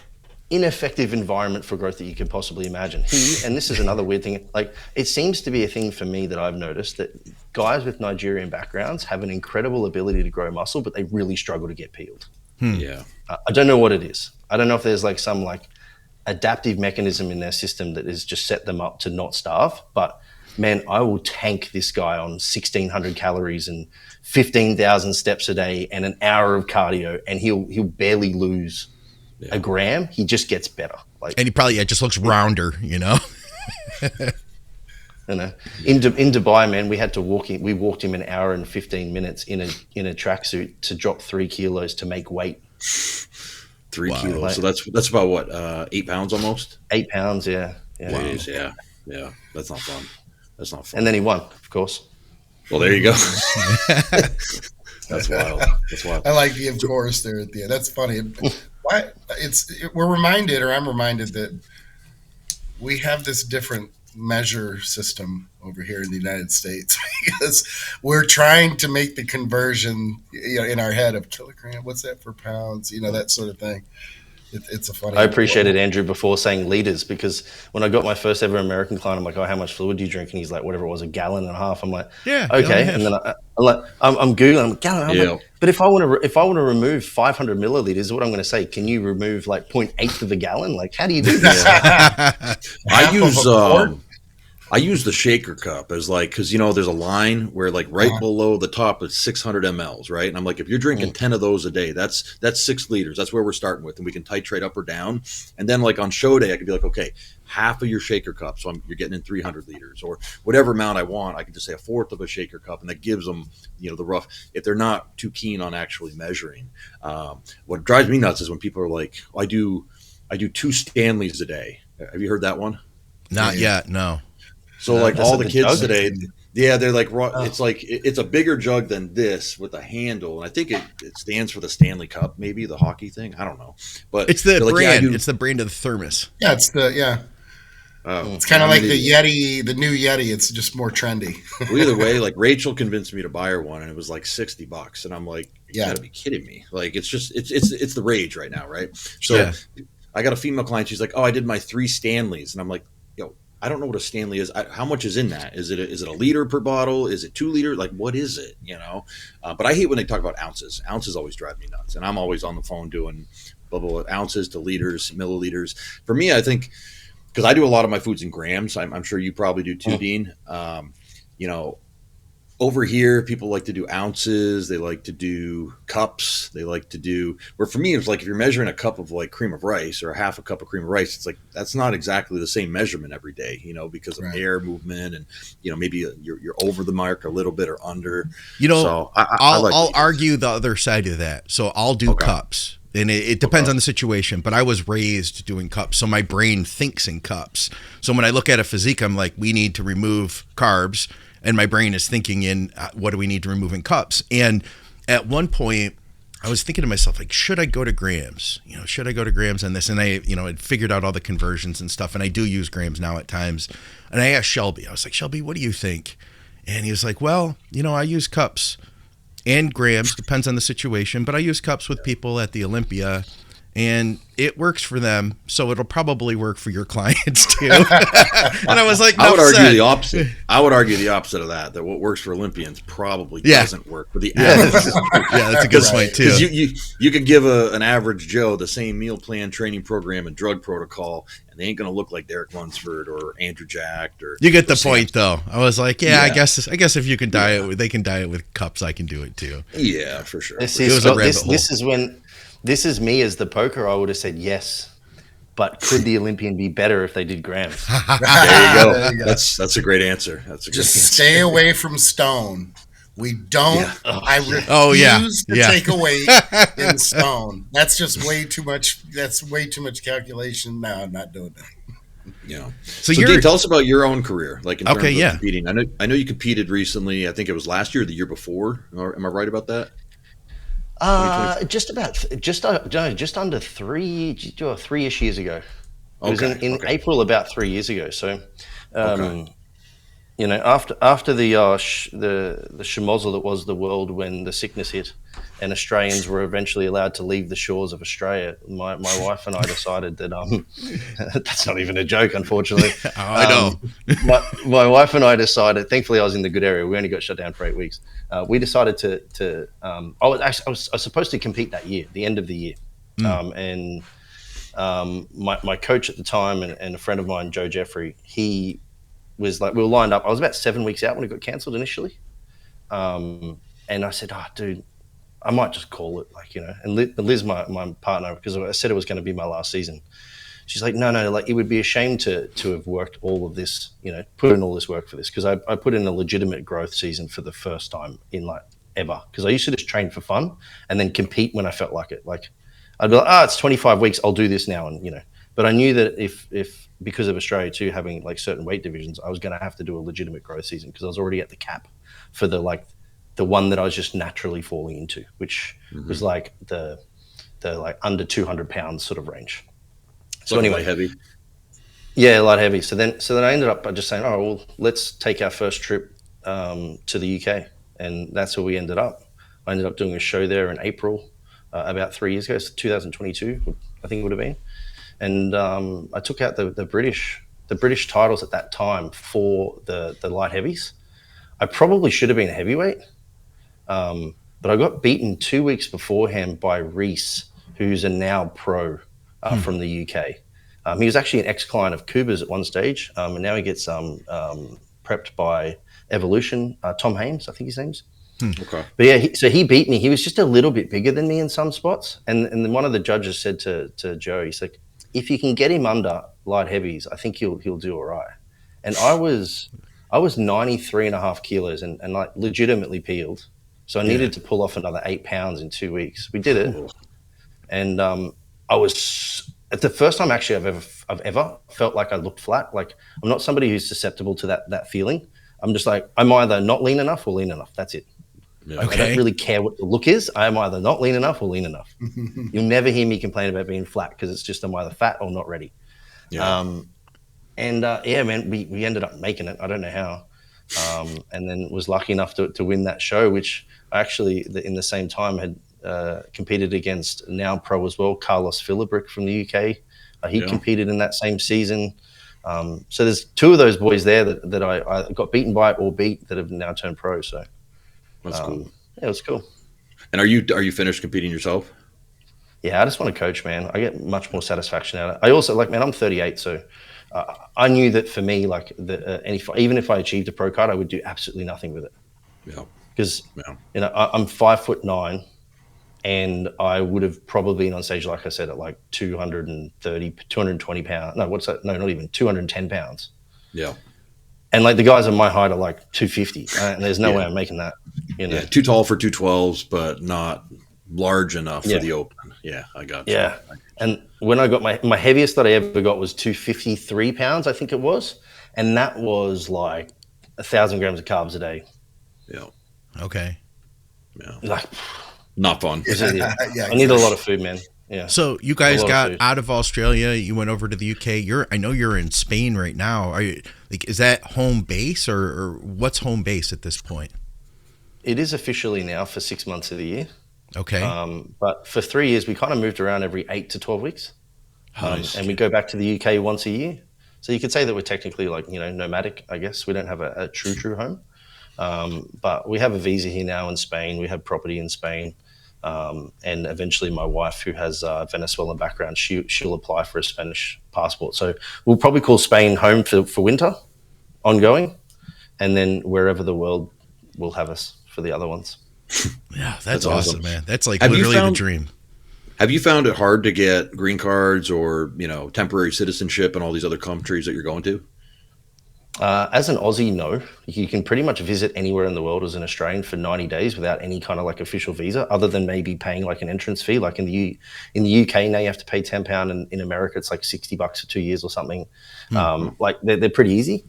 ineffective environment for growth that you could possibly imagine. And this is another weird thing, like, it seems to be a thing for me that I've noticed, that guys with Nigerian backgrounds have an incredible ability to grow muscle, but they really struggle to get peeled. Yeah. I don't know what it is. I don't know if there's like some like adaptive mechanism in their system that has just set them up to not starve, but man, I will tank this guy on 1,600 calories and 15,000 steps a day and an hour of cardio, and he'll barely lose a gram. He just gets better. Like, and he probably just looks rounder, In Dubai, man, we had to walk him. We walked him an hour and 15 minutes in a tracksuit to drop 3 kilos to make weight. 3 kilos. So that's about what, 8 pounds almost. 8 pounds, yeah. Wow. Yeah. That's not fun. And then he won, of course. Well, there you go. That's wild. I like the of course there at the end. That's funny. Why I'm reminded that we have this different measure system over here in the United States because we're trying to make the conversion, in our head of kilogram. What's that for pounds? That sort of thing. It's a funny. I appreciated Andrew before saying liters, because when I got my first ever American client, I'm like, "Oh, how much fluid do you drink?" And he's like, "Whatever it was, 1.5 gallons." I'm like, "Yeah, okay." And then I'm googling, I'm gallon. I'm like, but if I want to remove 500 milliliters, what I'm going to say? Can you remove like 0.8 of a gallon? Like, how do you do this? I use the shaker cup as like, because there's a line where like right below the top is 600 mLs, right? And I'm like, if you're drinking 10 of those a day, that's 6 liters. That's where we're starting with, and we can titrate up or down. And then like on show day, I could be like, okay, half of your shaker cup, so you're getting in 300 liters, or whatever amount I want. I can just say 1/4 of a shaker cup, and that gives them the rough. If they're not too keen on actually measuring, what drives me nuts is when people are like, I do 2 Stanleys a day. Have you heard that one? Not yet, no. So like all the kids today, Yeah, they're like raw. It's like it's a bigger jug than this with a handle, and I think it stands for the Stanley Cup, maybe the hockey thing. I don't know, but it's the like, brand. yeah, It's the brand of the thermos. Yeah, it's kind of like the Yeti, the new Yeti. It's just more trendy. Well, either way, like Rachel convinced me to buy her one, and it was like $60, and I'm like, you gotta be kidding me! Like it's just it's the rage right now, right? So I got a female client. She's like, oh, I did my 3 Stanleys, and I'm like, yo, I don't know what a Stanley is. How much is in that? Is it a liter per bottle? Is it 2 liter? Like, what is it? You know? But I hate when they talk about ounces. Ounces always drive me nuts, and I'm always on the phone doing blah blah, blah ounces to liters, milliliters. For me, I think because I do a lot of my foods in grams. I'm sure you probably do too, Dean. You know, over here, people like to do ounces. They like to do cups. They like to do, where for me, it's like if you're measuring a cup of like cream of rice or a half a cup of cream of rice, it's like that's not exactly the same measurement every day, you know, because of air movement and, you know, maybe you're over the mark a little bit or under. You know, so I'll argue the other side of that. So I'll do cups. And it depends on the situation, but I was raised doing cups, so my brain thinks in cups. So when I look at a physique, I'm like, we need to remove carbs, and my brain is thinking in what do we need to remove in cups. And at one point, I was thinking to myself, like, should I go to grams? You know, should I go to grams on this? And I, you know, had figured out all the conversions and stuff, and I do use grams now at times. And I asked Shelby, I was like, Shelby, what do you think? And he was like, well, you know, I use cups and grams, depends on the situation, but I use cups with people at the Olympia, and it works for them, so it'll probably work for your clients too. And I was like, I would argue the opposite. I would argue the opposite of that. That what works for Olympians probably doesn't work for the average. Yeah, that's a good point too. Because you could give an average Joe the same meal plan, training program, and drug protocol, and they ain't going to look like Derek Lunsford or Andrew Jack. Or you get the point, though. I was like, I guess if you can diet, they can diet with cups. I can do it too. Yeah, for sure. This is me as the poker. I would have said yes, but could the Olympian be better if they did grams? There you go. That's a great answer. Stay away from stone. We don't. Yeah. I refuse to take away in stone. That's just way too much. That's way too much calculation. No, I'm not doing that. Yeah. So Dean, tell us about your own career, like in terms of competing. I know you competed recently. I think it was last year or the year before. Am I right about that? Just under 3-ish years ago. It was in April, about 3 years ago. So, you know, after the schmozzle that was the world when the sickness hit, and Australians were eventually allowed to leave the shores of Australia, my wife and I decided that that's not even a joke, unfortunately. I know. my wife and I decided. Thankfully, I was in the good area. We only got shut down for 8 weeks. We decided to. I was supposed to compete that year, the end of the year, and my coach at the time and a friend of mine, Joe Jeffrey, he was like, we were lined up. I was about 7 weeks out when it got cancelled initially, and I said, "Oh, dude, I might just call it, like, you know." And Liz, my partner, because I said it was going to be my last season, she's like, no, like, it would be a shame to have worked all of this, you know, put in all this work for this, because I put in a legitimate growth season for the first time in like ever, because I used to just train for fun and then compete when I felt like it. Like I'd be like, it's 25 weeks, I'll do this now, and you know. But I knew that if because of Australia too having like certain weight divisions, I was going to have to do a legitimate growth season because I was already at the cap for the one that I was just naturally falling into, which was like the like under 200 pounds sort of range. So anyway, light heavy. Yeah, light heavy. So then I ended up by just saying, oh, well, let's take our first trip to the UK, and that's where we ended up. I ended up doing a show there in April, about 3 years ago, so 2022, I think it would have been, and I took out the British titles at that time for the light heavies. I probably should have been a heavyweight, but I got beaten 2 weeks beforehand by Reese, who's a now pro from the UK. He was actually an ex-client of Kuba's at one stage, and now he gets prepped by Evolution. Tom Hames, I think his name's. Okay. But yeah, so he beat me. He was just a little bit bigger than me in some spots. And then one of the judges said to Joe, he's like, if you can get him under light heavies, I think he'll do all right. And I was 93.5 kilos and like legitimately peeled. So I needed to pull off another 8 pounds in 2 weeks. We did it. And I was, it's the first time actually I've ever felt like I looked flat. Like I'm not somebody who's susceptible to that feeling. I'm just like, I'm either not lean enough or lean enough. That's it. Yeah. Like, I don't really care what the look is. I'm either not lean enough or lean enough. You'll never hear me complain about being flat because it's just I'm either fat or not ready. Yeah. Yeah, man, we ended up making it. I don't know how. And then was lucky enough to win that show, which I actually, in the same time, had competed against now pro as well, Carlos Philibrick from the UK. He competed in that same season. So there's two of those boys there that I got beaten by or beat that have now turned pro. So that's cool. Yeah, it was cool. And are you finished competing yourself? Yeah, I just want to coach, man. I get much more satisfaction out of it. I also, like, man, I'm 38, so I knew that for me, like, even if I achieved a pro card, I would do absolutely nothing with it. Yeah. Because, you know, I'm 5'9", and I would have probably been on stage, like I said, at like 220 pounds. No, what's that? No, not even 210 pounds. Yeah. And like the guys of my height are like 250, and there's no way I'm making that. You know, too tall for 212s, but not large enough for the open. Yeah, I got you. Yeah. And when I got my heaviest that I ever got was 253 pounds, I think it was. And that was like 1,000 grams of carbs a day. Yeah. Okay. Yeah. Like, not fun. I need a lot of food, man. Yeah. So you guys got out of Australia, you went over to the UK. I know you're in Spain right now. Are you, like, is that home base or what's home base at this point? It is officially now for 6 months of the year. Okay. But for 3 years, we kind of moved around every 8 to 12 weeks. Nice. And we go back to the UK once a year. So you could say that we're technically like, you know, nomadic, I guess. We don't have a true home. But we have a visa here now in Spain. We have property in Spain. And eventually my wife, who has a Venezuelan background, she'll apply for a Spanish passport. So we'll probably call Spain home for winter, ongoing. And then wherever the world will have us for the other ones. Yeah, that's awesome, man. That's like literally the dream. Have you found it hard to get green cards or, you know, temporary citizenship in all these other countries that you're going to? As an Aussie, no. You can pretty much visit anywhere in the world as an Australian for 90 days without any kind of like official visa, other than maybe paying like an entrance fee. Like in the UK now you have to pay £10, and in America it's like $60 for 2 years or something. Like they're pretty easy.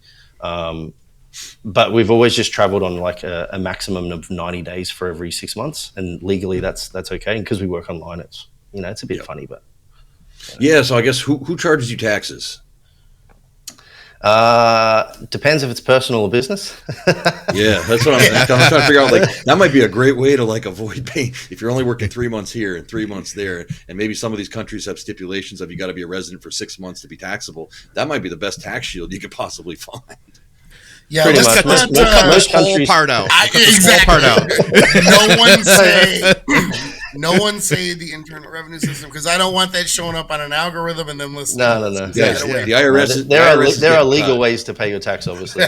But we've always just traveled on like a maximum of 90 days for every 6 months, and legally that's okay. And because we work online, it's, you know, it's a bit funny, but yeah. So I guess who charges you taxes? Depends if it's personal or business. Yeah, that's what I'm trying to figure out. Like, that might be a great way to like avoid paying if you're only working 3 months here and 3 months there, and maybe some of these countries have stipulations of you got to be a resident for 6 months to be taxable. That might be the best tax shield you could possibly find. Yeah, let's cut this whole part out. No one say the Internal Revenue System, because I don't want that showing up on an algorithm and then listening. No. Yeah, the IRS. There are legal ways to pay your tax. Obviously,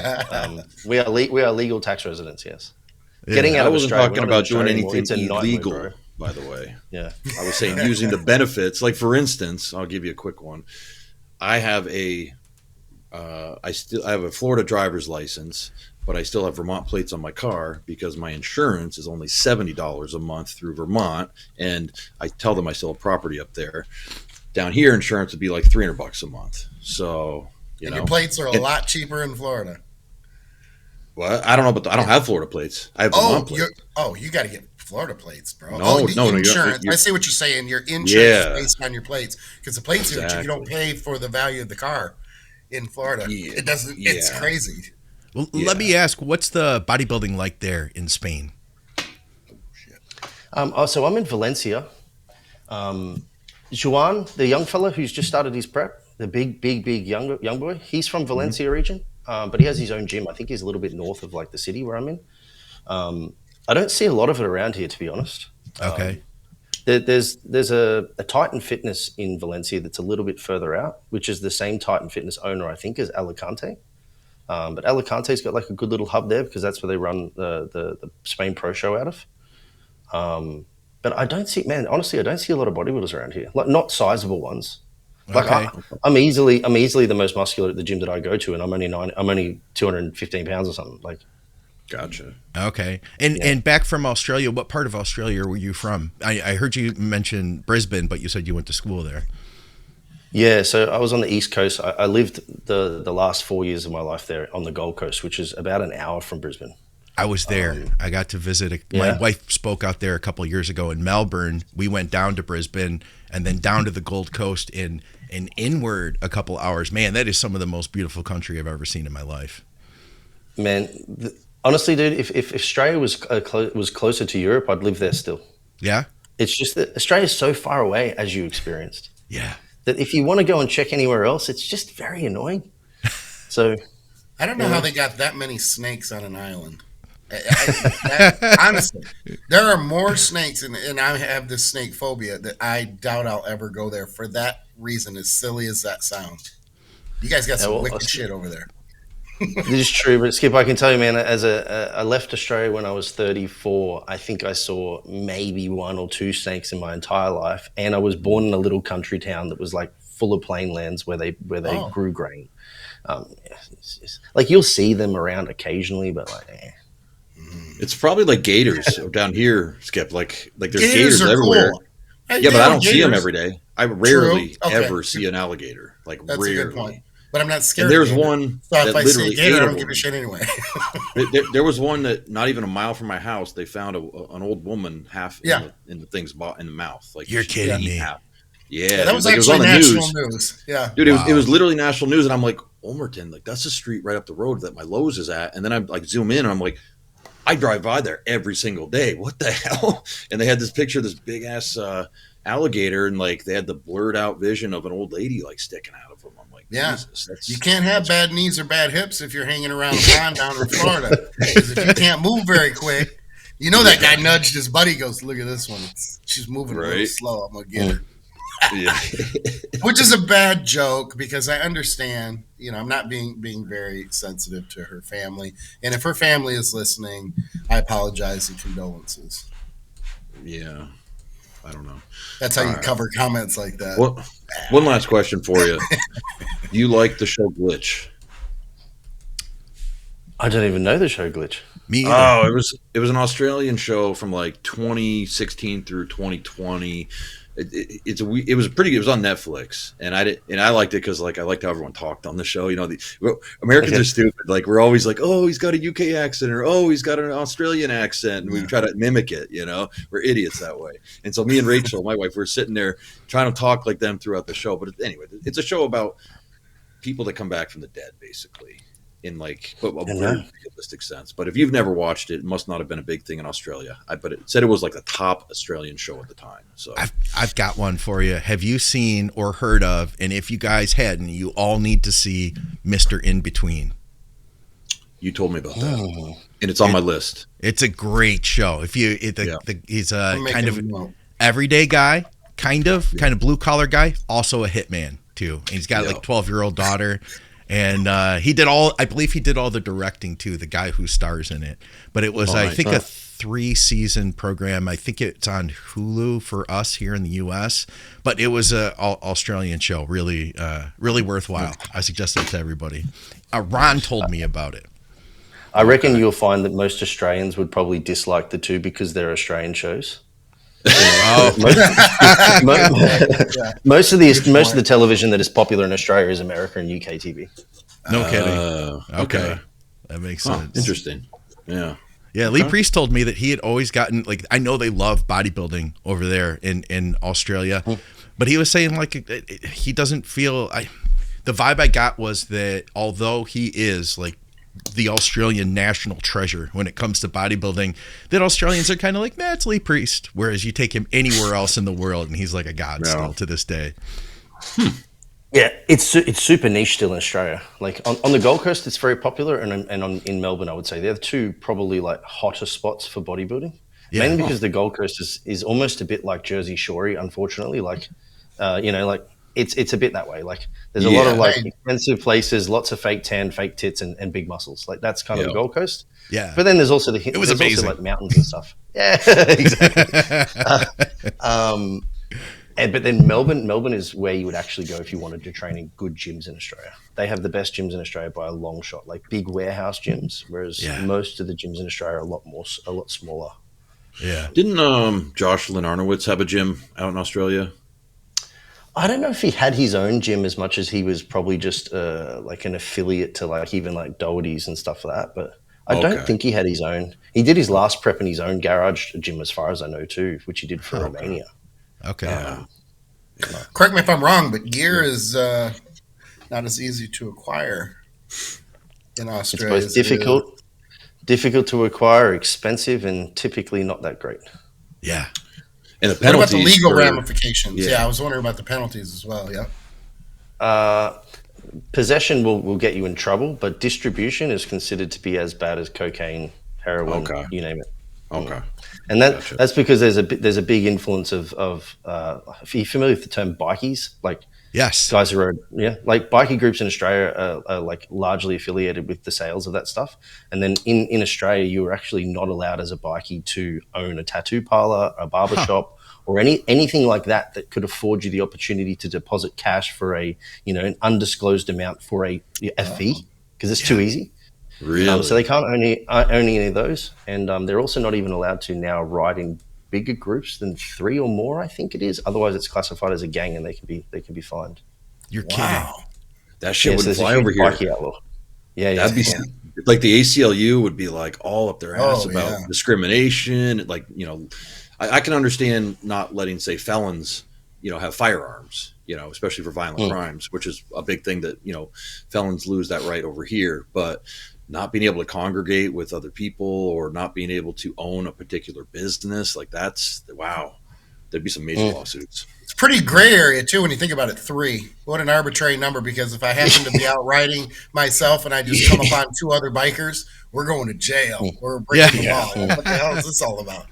we are legal tax residents. Yes. Yeah. Getting out of Australia. I wasn't talking about doing anything illegal. By the way, yeah, I was saying using the benefits. Like, for instance, I'll give you a quick one. I have I have a Florida driver's license, but I still have Vermont plates on my car because my insurance is only $70 a month through Vermont, and I tell them I still have property up there. Down here, insurance would be like $300 a month. So, you know, your plates are a lot cheaper in Florida. Well, I don't know, but I don't have Florida plates. I have Vermont plates. You got to get Florida plates, bro. No, insurance. I see what you're saying. Your insurance is based on your plates, because the plates you don't pay for the value of the car in Florida. It doesn't. It's crazy. Well, let me ask, what's the bodybuilding like there in Spain? So I'm in Valencia. Juan, the young fella who's just started his prep, the big young boy, he's from Valencia region, but he has his own gym. I think he's a little bit north of like the city where I'm in. I don't see a lot of it around here, to be honest. Okay. There's a Titan Fitness in Valencia that's a little bit further out, which is the same Titan Fitness owner, I think, as Alicante. But Alicante's got like a good little hub there because that's where they run the Spain Pro Show out of. But I don't see, man, honestly, I don't see a lot of bodybuilders around here, like not sizable ones. Like I'm easily the most muscular at the gym that I go to, and I'm only 215 pounds or something. Like, gotcha. Okay. And back from Australia, what part of Australia were you from? I heard you mention Brisbane, but you said you went to school there. Yeah, so I was on the East Coast. I lived the last 4 years of my life there on the Gold Coast, which is about an hour from Brisbane. I was there. I got to visit. My wife spoke out there a couple of years ago in Melbourne. We went down to Brisbane and then down to the Gold Coast and inward a couple hours. Man, that is some of the most beautiful country I've ever seen in my life. Man, honestly, dude, if Australia was closer to Europe, I'd live there still. Yeah? It's just that Australia's so far away, as you experienced. Yeah. That if you want to go and check anywhere else, it's just very annoying. So I don't know how they got that many snakes on an island. Honestly, there are more snakes, and I have this snake phobia that I doubt I'll ever go there for that reason, as silly as that sounds. You guys got some wicked shit over there. This is true, but Skip, I can tell you, man, I left Australia when I was 34. I think I saw maybe 1 or 2 snakes in my entire life, and I was born in a little country town that was like full of plain lands where they grew grain. Like you'll see them around occasionally, but like, It's probably like gators down here, Skip. Like there's gators everywhere. Cool. Yeah, but I don't see them every day. I rarely ever see an alligator. Like That's rarely. a good point. But I'm not scared. And there's of gator. one So that if I literally see a gator, ate I a don't give a woman. shit anyway. There was one that not even a mile from my house. They found an old woman half in the thing's in the mouth. Like You're kidding me. Half. Yeah, that was like, actually it was on the national news. news. Yeah, Dude, it was literally national news, and I'm like, Ulmerton, like that's the street right up the road that my Lowe's is at. And then I like zoom in, and I'm like, I drive by there every single day. What the hell? And they had this picture of this big ass alligator, and like they had the blurred out vision of an old lady like sticking out of them. I'm like, yeah. Jesus, You can't have bad knees or bad hips if you're hanging around a pond down in Florida. Because if you can't move very quick, you know that guy nudged his buddy. Goes, look at this one. She's moving a little slow. I'm gonna get her. Yeah. Which is a bad joke because I understand, I'm not being very sensitive to her family. And if her family is listening, I apologize and condolences. Yeah. I don't know. That's how you cover comments like that. Well, one last question for you. Do you like the show Glitch? I don't even know the show Glitch. Me either. Oh, it was an Australian show from like 2016 through 2020. It was on Netflix, and I liked it because like I liked how everyone talked on the show. Americans are stupid. Like we're always like, oh, he's got a UK accent, or oh, he's got an Australian accent, and we try to mimic it. We're idiots that way. And so me and Rachel, my wife, we're sitting there trying to talk like them throughout the show. But anyway, it's a show about people that come back from the dead, basically. In like a weird realistic sense. But if you've never watched it, it must not have been a big thing in Australia. But it said it was like the top Australian show at the time. So I've got one for you. Have you seen or heard of, and if you guys hadn't, you all need to see Mr. In Between. You told me about that. And it's on my list. It's a great show. He's a kind of everyday guy, kind of blue collar guy, also a hitman too. And he's got like 12-year-old daughter. And I believe he did all the directing too, the guy who stars in it. But it was, I think, a 3-season program. I think it's on Hulu for us here in the U.S. But it was an Australian show, really, really worthwhile. I suggest it to everybody. Ron told me about it. I reckon you'll find that most Australians would probably dislike the two because they're Australian shows. Most of the television that is popular in Australia is America and UK TV. No kidding. Okay, that makes sense. Interesting. Yeah. Lee Priest told me that he had always gotten, like, I know they love bodybuilding over there in Australia, but he was saying like he doesn't feel. The vibe I got was that although he is like the Australian national treasure when it comes to bodybuilding, that Australians are kind of like, it's Lee Priest. Whereas you take him anywhere else in the world and he's like a god still to this day. Yeah, it's super niche still in Australia. Like on the Gold Coast, it's very popular, and in Melbourne, I would say they're the two probably like hotter spots for bodybuilding. Yeah. Mainly because the Gold Coast is almost a bit like Jersey Shore, unfortunately. Like, it's a bit that way. Like there's a lot of like expensive places, lots of fake tan, fake tits, and big muscles. Like that's kind of the Gold Coast. Yeah. But then there's also also like mountains and stuff. Yeah, exactly. But then Melbourne is where you would actually go if you wanted to train in good gyms in Australia. They have the best gyms in Australia by a long shot, like big warehouse gyms, whereas most of the gyms in Australia are a lot smaller. Yeah. Didn't Josh Lynn Arnowitz have a gym out in Australia? I don't know if he had his own gym as much as he was probably just like an affiliate to like even like Doherty's and stuff like that. But I don't think he had his own. He did his last prep in his own garage gym, as far as I know, too, which he did for Romania. Okay. Correct me if I'm wrong, but gear is not as easy to acquire in Australia. It's both difficult to acquire, expensive, and typically not that great. Yeah. And the penalties. What about the legal ramifications? Yeah, I was wondering about the penalties as well. Yeah. Possession will get you in trouble, but distribution is considered to be as bad as cocaine, heroin, you name it. Okay. And that's because there's a big influence of are you familiar with the term bikies? Like, yes, guys who are like bikie groups in Australia are like largely affiliated with the sales of that stuff. And then in Australia, you are actually not allowed as a bikie to own a tattoo parlor, a barber shop, or anything like that could afford you the opportunity to deposit cash for an undisclosed amount for a fee, because it's too easy. Really? So they can't own any of those, and they're also not even allowed to now ride in bigger groups than 3 or more, I think it is. Otherwise, it's classified as a gang, and they can be fined. You're kidding. That shit wouldn't fly over here. That'd be like the ACLU would be like all up their ass about discrimination. Like, I can understand not letting, say, felons, have firearms, especially for violent crimes, which is a big thing that, felons lose that right over here. But not being able to congregate with other people or not being able to own a particular business, like there'd be some major lawsuits. It's pretty gray area too when you think about it. 3, what an arbitrary number, because if I happen to be out riding myself and I just come upon 2 other bikers, we're going to jail. We're breaking the law. What the hell is this all about?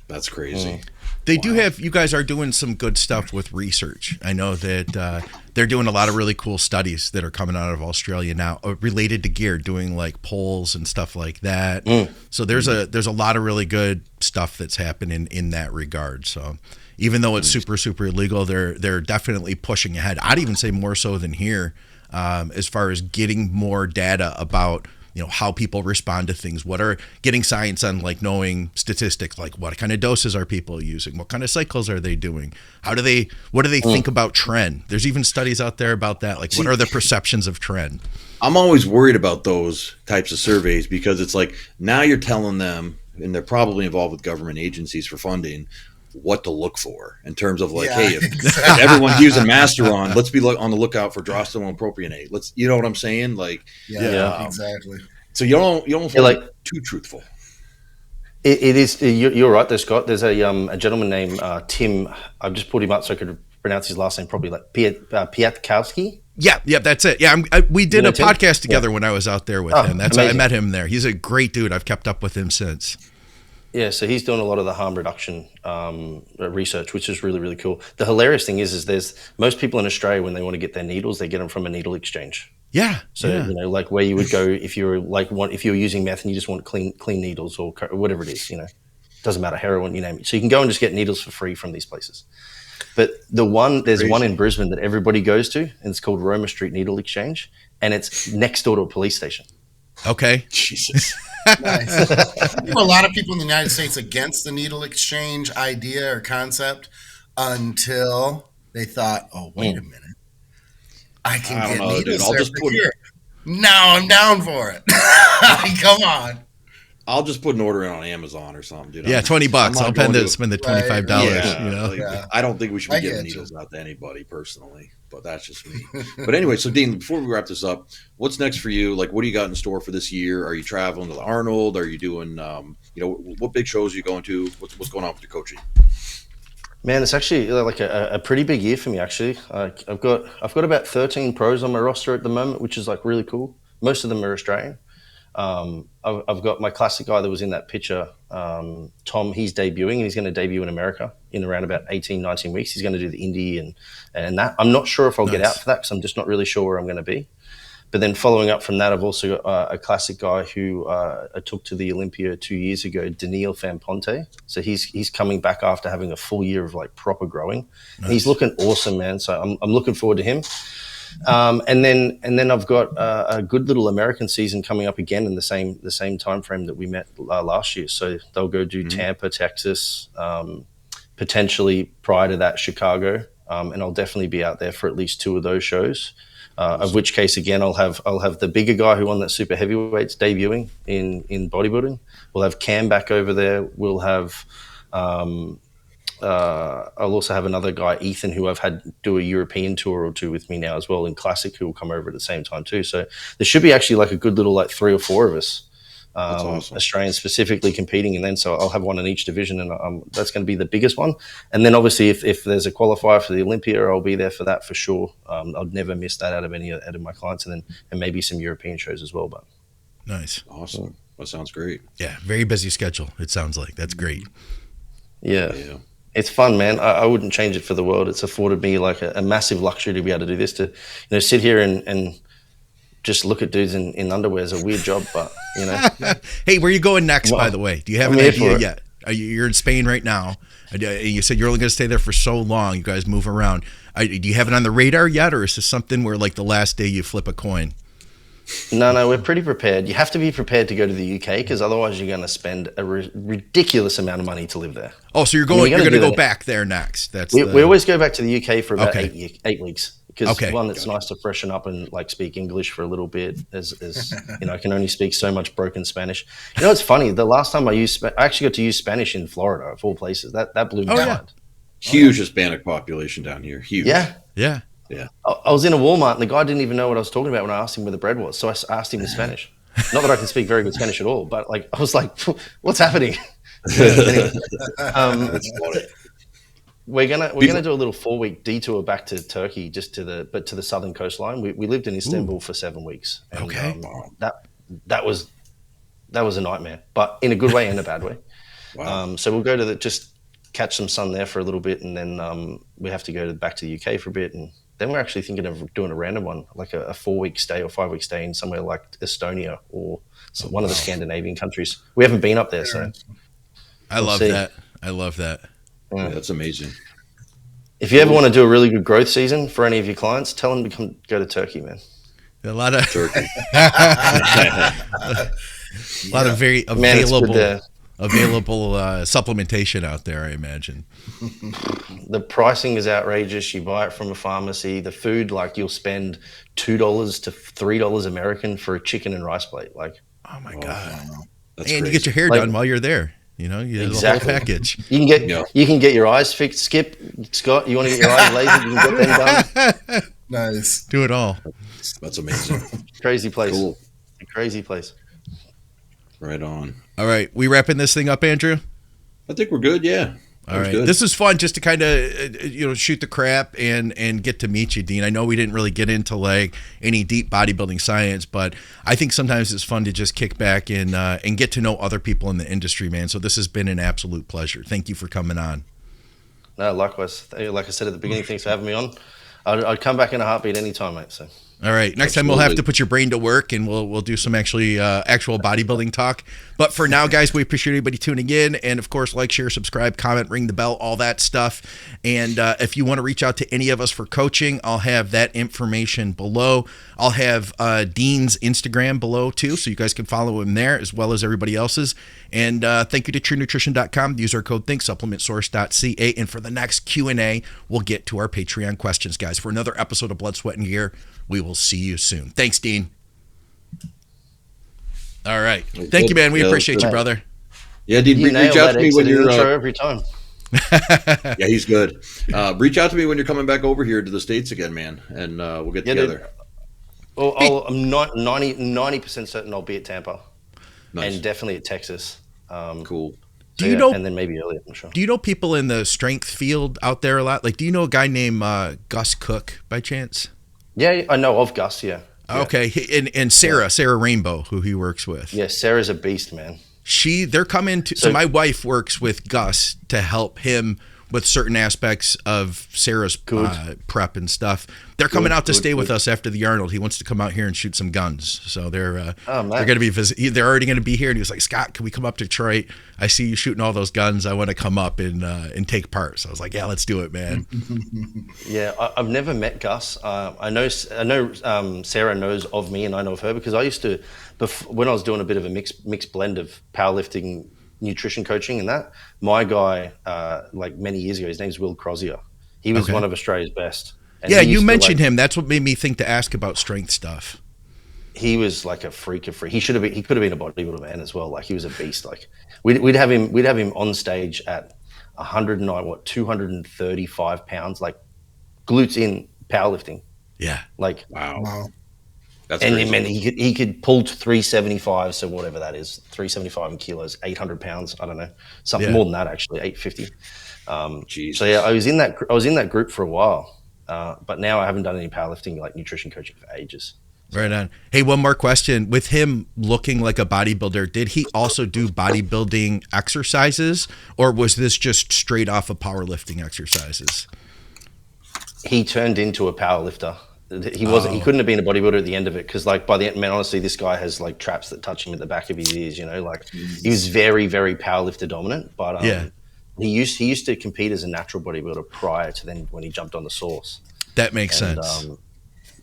That's crazy. They do have, you guys are doing some good stuff with research. I know that they're doing a lot of really cool studies that are coming out of Australia now related to gear, doing like polls and stuff like that. So there's a lot of really good stuff that's happening in that regard. So even though it's super, super illegal, they're definitely pushing ahead. I'd even say more so than here, as far as getting more data about how people respond to things, what are getting science on, like knowing statistics, like what kind of doses are people using, what kind of cycles are they doing, what do they think about trend? There's even studies out there about that, like what are the perceptions of trend? I'm always worried about those types of surveys because it's like now you're telling them, and they're probably involved with government agencies for funding, what to look for in terms of like, hey, if everyone's using Masteron, let's be on the lookout for drosterone and propionate. You know what I'm saying? Like, exactly. So you don't feel like too truthful. It is. You're right there, Scott. There's a gentleman named Tim. I've just pulled him up so I could pronounce his last name probably, like Piatkowski. Yeah, that's it. Yeah, we did a podcast together when I was out there with him. That's how I met him there. He's a great dude. I've kept up with him since. Yeah, so he's doing a lot of the harm reduction research, which is really, really cool. The hilarious thing is there's most people in Australia, when they want to get their needles, they get them from a needle exchange. Yeah. So like where you would go if you're using meth and you just want clean needles or whatever it is, doesn't matter, heroin, you name it. So you can go and just get needles for free from these places. But there's one in Brisbane that everybody goes to, and it's called Roma Street Needle Exchange, and it's next door to a police station. Okay. Jesus. Nice. There were a lot of people in the United States against the needle exchange idea or concept until they thought, oh, wait a minute. I can get needles I'll just put here. Now I'm down for it. Come on. I'll just put an order in on Amazon or something, dude. Yeah, $20. I'll spend the $25. I don't think we should be giving needles out to anybody personally, but that's just me. But anyway, so Dean, before we wrap this up, what's next for you? Like, what do you got in store for this year? Are you traveling to the Arnold? Are you doing, what big shows are you going to? What's going on with your coaching? Man, it's actually like a pretty big year for me. Actually, I've got about 13 pros on my roster at the moment, which is like really cool. Most of them are Australian. I've got my classic guy that was in that picture, Tom. He's debuting, and he's going to debut in America in around about 18, 19 weeks. He's going to do the Indy and that. I'm not sure if I'll get out for that because I'm just not really sure where I'm going to be. But then following up from that, I've also got a classic guy who I took to the Olympia 2 years ago, Daniil Famponte. So he's coming back after having a full year of like proper growing. Nice. He's looking awesome, man. So I'm looking forward to him. And then I've got a good little American season coming up again in the same time frame that we met last year. So they'll go do Tampa, Texas, potentially prior to that Chicago, and I'll definitely be out there for at least 2 of those shows. Of which case, again, I'll have the bigger guy who won that super heavyweights debuting in bodybuilding. We'll have Cam back over there. We'll have I'll also have another guy, Ethan, who I've had do a European tour or 2 with me now as well in Classic, who will come over at the same time too. So there should be actually like a good little 3 or 4 of us. That's awesome. Australians specifically competing, and then so I'll have one in each division, and that's going to be the biggest one. And then obviously, if there's a qualifier for the Olympia, I'll be there for that for sure. I'd never miss that out of any of my clients, and maybe some European shows as well. But nice, awesome. That sounds great. Yeah, very busy schedule. It sounds like that's great. Yeah. It's fun, man. I wouldn't change it for the world. It's afforded me like a massive luxury to be able to do this. To sit here and just look at dudes in underwear is a weird job, but Hey, where are you going next, by the way? Do you have an idea yet? You're in Spain right now. You said you're only going to stay there for so long. You guys move around. Do you have it on the radar yet, or is this something where like the last day you flip a coin? No, we're pretty prepared. You have to be prepared to go to the UK because otherwise you're going to spend a ridiculous amount of money to live there. Oh, so you're going to go back there next. We always go back to the UK for about 8 weeks. Because one, it's nice to freshen up and like speak English for a little bit. As I can only speak so much broken Spanish. It's funny. The last time I actually got to use Spanish in Florida, of all places. That blew my mind. Huge Hispanic population down here. Huge. Yeah. I was in a Walmart and the guy didn't even know what I was talking about when I asked him where the bread was. So I asked him in Spanish. Not that I can speak very good Spanish at all, but like I was like, "What's happening?" Anyway, that's funny. We're gonna do a little 4-week detour back to Turkey, just to the southern coastline. We lived in Istanbul for 7 weeks. And, that was a nightmare, but in a good way and a bad way. Wow. So we'll go to just catch some sun there for a little bit, and then we have to go back to the UK for a bit, and then we're actually thinking of doing a random one, like a 4-week stay or 5-week stay in somewhere like Estonia or one of the Scandinavian countries. We haven't been up there, so I love that. I love that. Yeah, that's amazing. If you ever want to do a really good growth season for any of your clients, tell them to go to Turkey, man. A lot of Turkey. a lot of very available supplementation out there, I imagine. The pricing is outrageous. You buy it from a pharmacy. The food, like you'll spend $2 to $3 American for a chicken and rice plate. Like, oh my god! That's and crazy. you get your hair done while you're there. You get the whole package. You can get your eyes fixed. Skip, Scott, you want to get your eyes lasered? You can get them done. Nice. Do it all. That's amazing. Crazy place. Cool. A crazy place. Right on. All right, we wrapping this thing up, Andrew? I think we're good. Yeah. All right. This is fun just to kind of shoot the crap and get to meet you, Dean. I know we didn't really get into like any deep bodybuilding science, but I think sometimes it's fun to just kick back and get to know other people in the industry, man. So this has been an absolute pleasure. Thank you for coming on. No, likewise. Like I said at the beginning, thanks for having me on. I'd come back in a heartbeat anytime, mate. So. All right. Next time we'll have to put your brain to work and we'll do some actual bodybuilding talk. But for now, guys, we appreciate everybody tuning in. And of course, like, share, subscribe, comment, ring the bell, all that stuff. And if you want to reach out to any of us for coaching, I'll have that information below. I'll have Dean's Instagram below too, so you guys can follow him there as well as everybody else's. And thank you to TrueNutrition.com. Use our code THINK, supplementsource.ca. And for the next Q&A, we'll get to our Patreon questions, guys. For another episode of Blood, Sweat, and Gear, we will see you soon. Thanks, Dean. All right. Thank you, man. We appreciate you, brother. Yeah, Dean, reach out to me when you're every time. Yeah, he's good. Reach out to me when you're coming back over here to the States again, man, and we'll get together. Dude. Well, I'm not 90% certain I'll be at Tampa. Nice. And definitely at Texas. Cool. Do you know? And then maybe earlier, I'm sure. Do you know people in the strength field out there a lot? Like, do you know a guy named Gus Cook by chance? Yeah, I know of Gus. Yeah. Okay, and Sarah Rainbow, who he works with. Yeah, Sarah's a beast, man. They're coming to. So my wife works with Gus to help him with certain aspects of Sarah's prep and stuff. They're coming out to stay with us after the Arnold. He wants to come out here and shoot some guns. So they're going to be they're already going to be here. And he was like, Scott, can we come up to Detroit? I see you shooting all those guns. I want to come up and take part. So I was like, yeah, let's do it, man. Yeah, I've never met Gus. I know Sarah knows of me and I know of her because I used to, when I was doing a bit of a mixed blend of powerlifting, nutrition coaching and that, my guy, like many years ago, his name's Will Crozier. He was Okay. one of Australia's best. And Yeah, he you used to, mentioned like, him. That's what made me think to ask about strength stuff. he was like a freak of freak. He could have been a bodybuilder, man, as well. Like, he was a beast. Like, we'd have him on stage at 235 pounds, like glutes in powerlifting. Yeah. Like, Wow. That's and crazy. man, he could pull 375, so whatever that is, 375 in kilos, 800 pounds. I don't know, something more than that actually, 850. Jesus. So yeah, I was in that group for a while, but now I haven't done any powerlifting, like nutrition coaching, for ages. Right on. Hey, one more question. With him looking like a bodybuilder, did he also do bodybuilding exercises, or was this just straight off of powerlifting exercises? He turned into a powerlifter. He wasn't. He couldn't have been a bodybuilder at the end of it, because like by the end, man, honestly, this guy has like traps that touch him at the back of his ears. You know, like he was very, very powerlifter dominant. But he used to compete as a natural bodybuilder prior to then when he jumped on the sauce. That makes sense.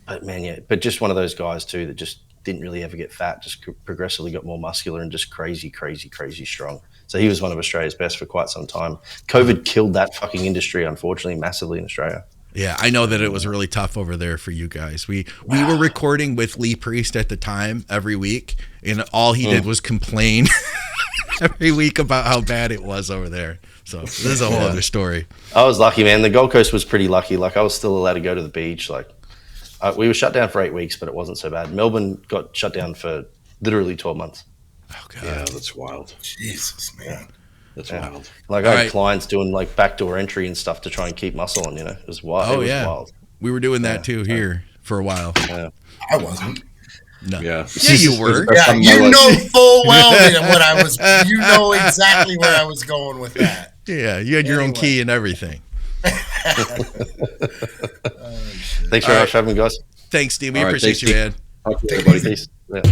But man, yeah, but just one of those guys too that just didn't really ever get fat, just progressively got more muscular and just crazy, crazy, crazy strong. So he was one of Australia's best for quite some time. COVID killed that fucking industry, unfortunately, massively in Australia. Yeah, I know that it was really tough over there for you guys. We were recording with Lee Priest at the time every week, and all he did was complain every week about how bad it was over there. So this is a whole other story. I was lucky, man. The Gold Coast was pretty lucky. Like, I was still allowed to go to the beach. Like, we were shut down for 8 weeks, but it wasn't so bad. Melbourne got shut down for literally 12 months. Oh, God. Yeah, that's wild. Jesus, man. That's wild. Like, I had clients doing like backdoor entry and stuff to try and keep muscle on, you know. It was wild. Oh, it was yeah. wild. We were doing that too here for a while. Yeah. I wasn't. No. Yeah. Yeah, you were. Yeah, you know full well what I was. You know exactly where I was going with that. Yeah, you had your own key and everything. Thanks very much for having me, guys. Thanks, Steve. We All right, appreciate thanks, you, Steve. man. Okay, everybody. Peace. Yeah.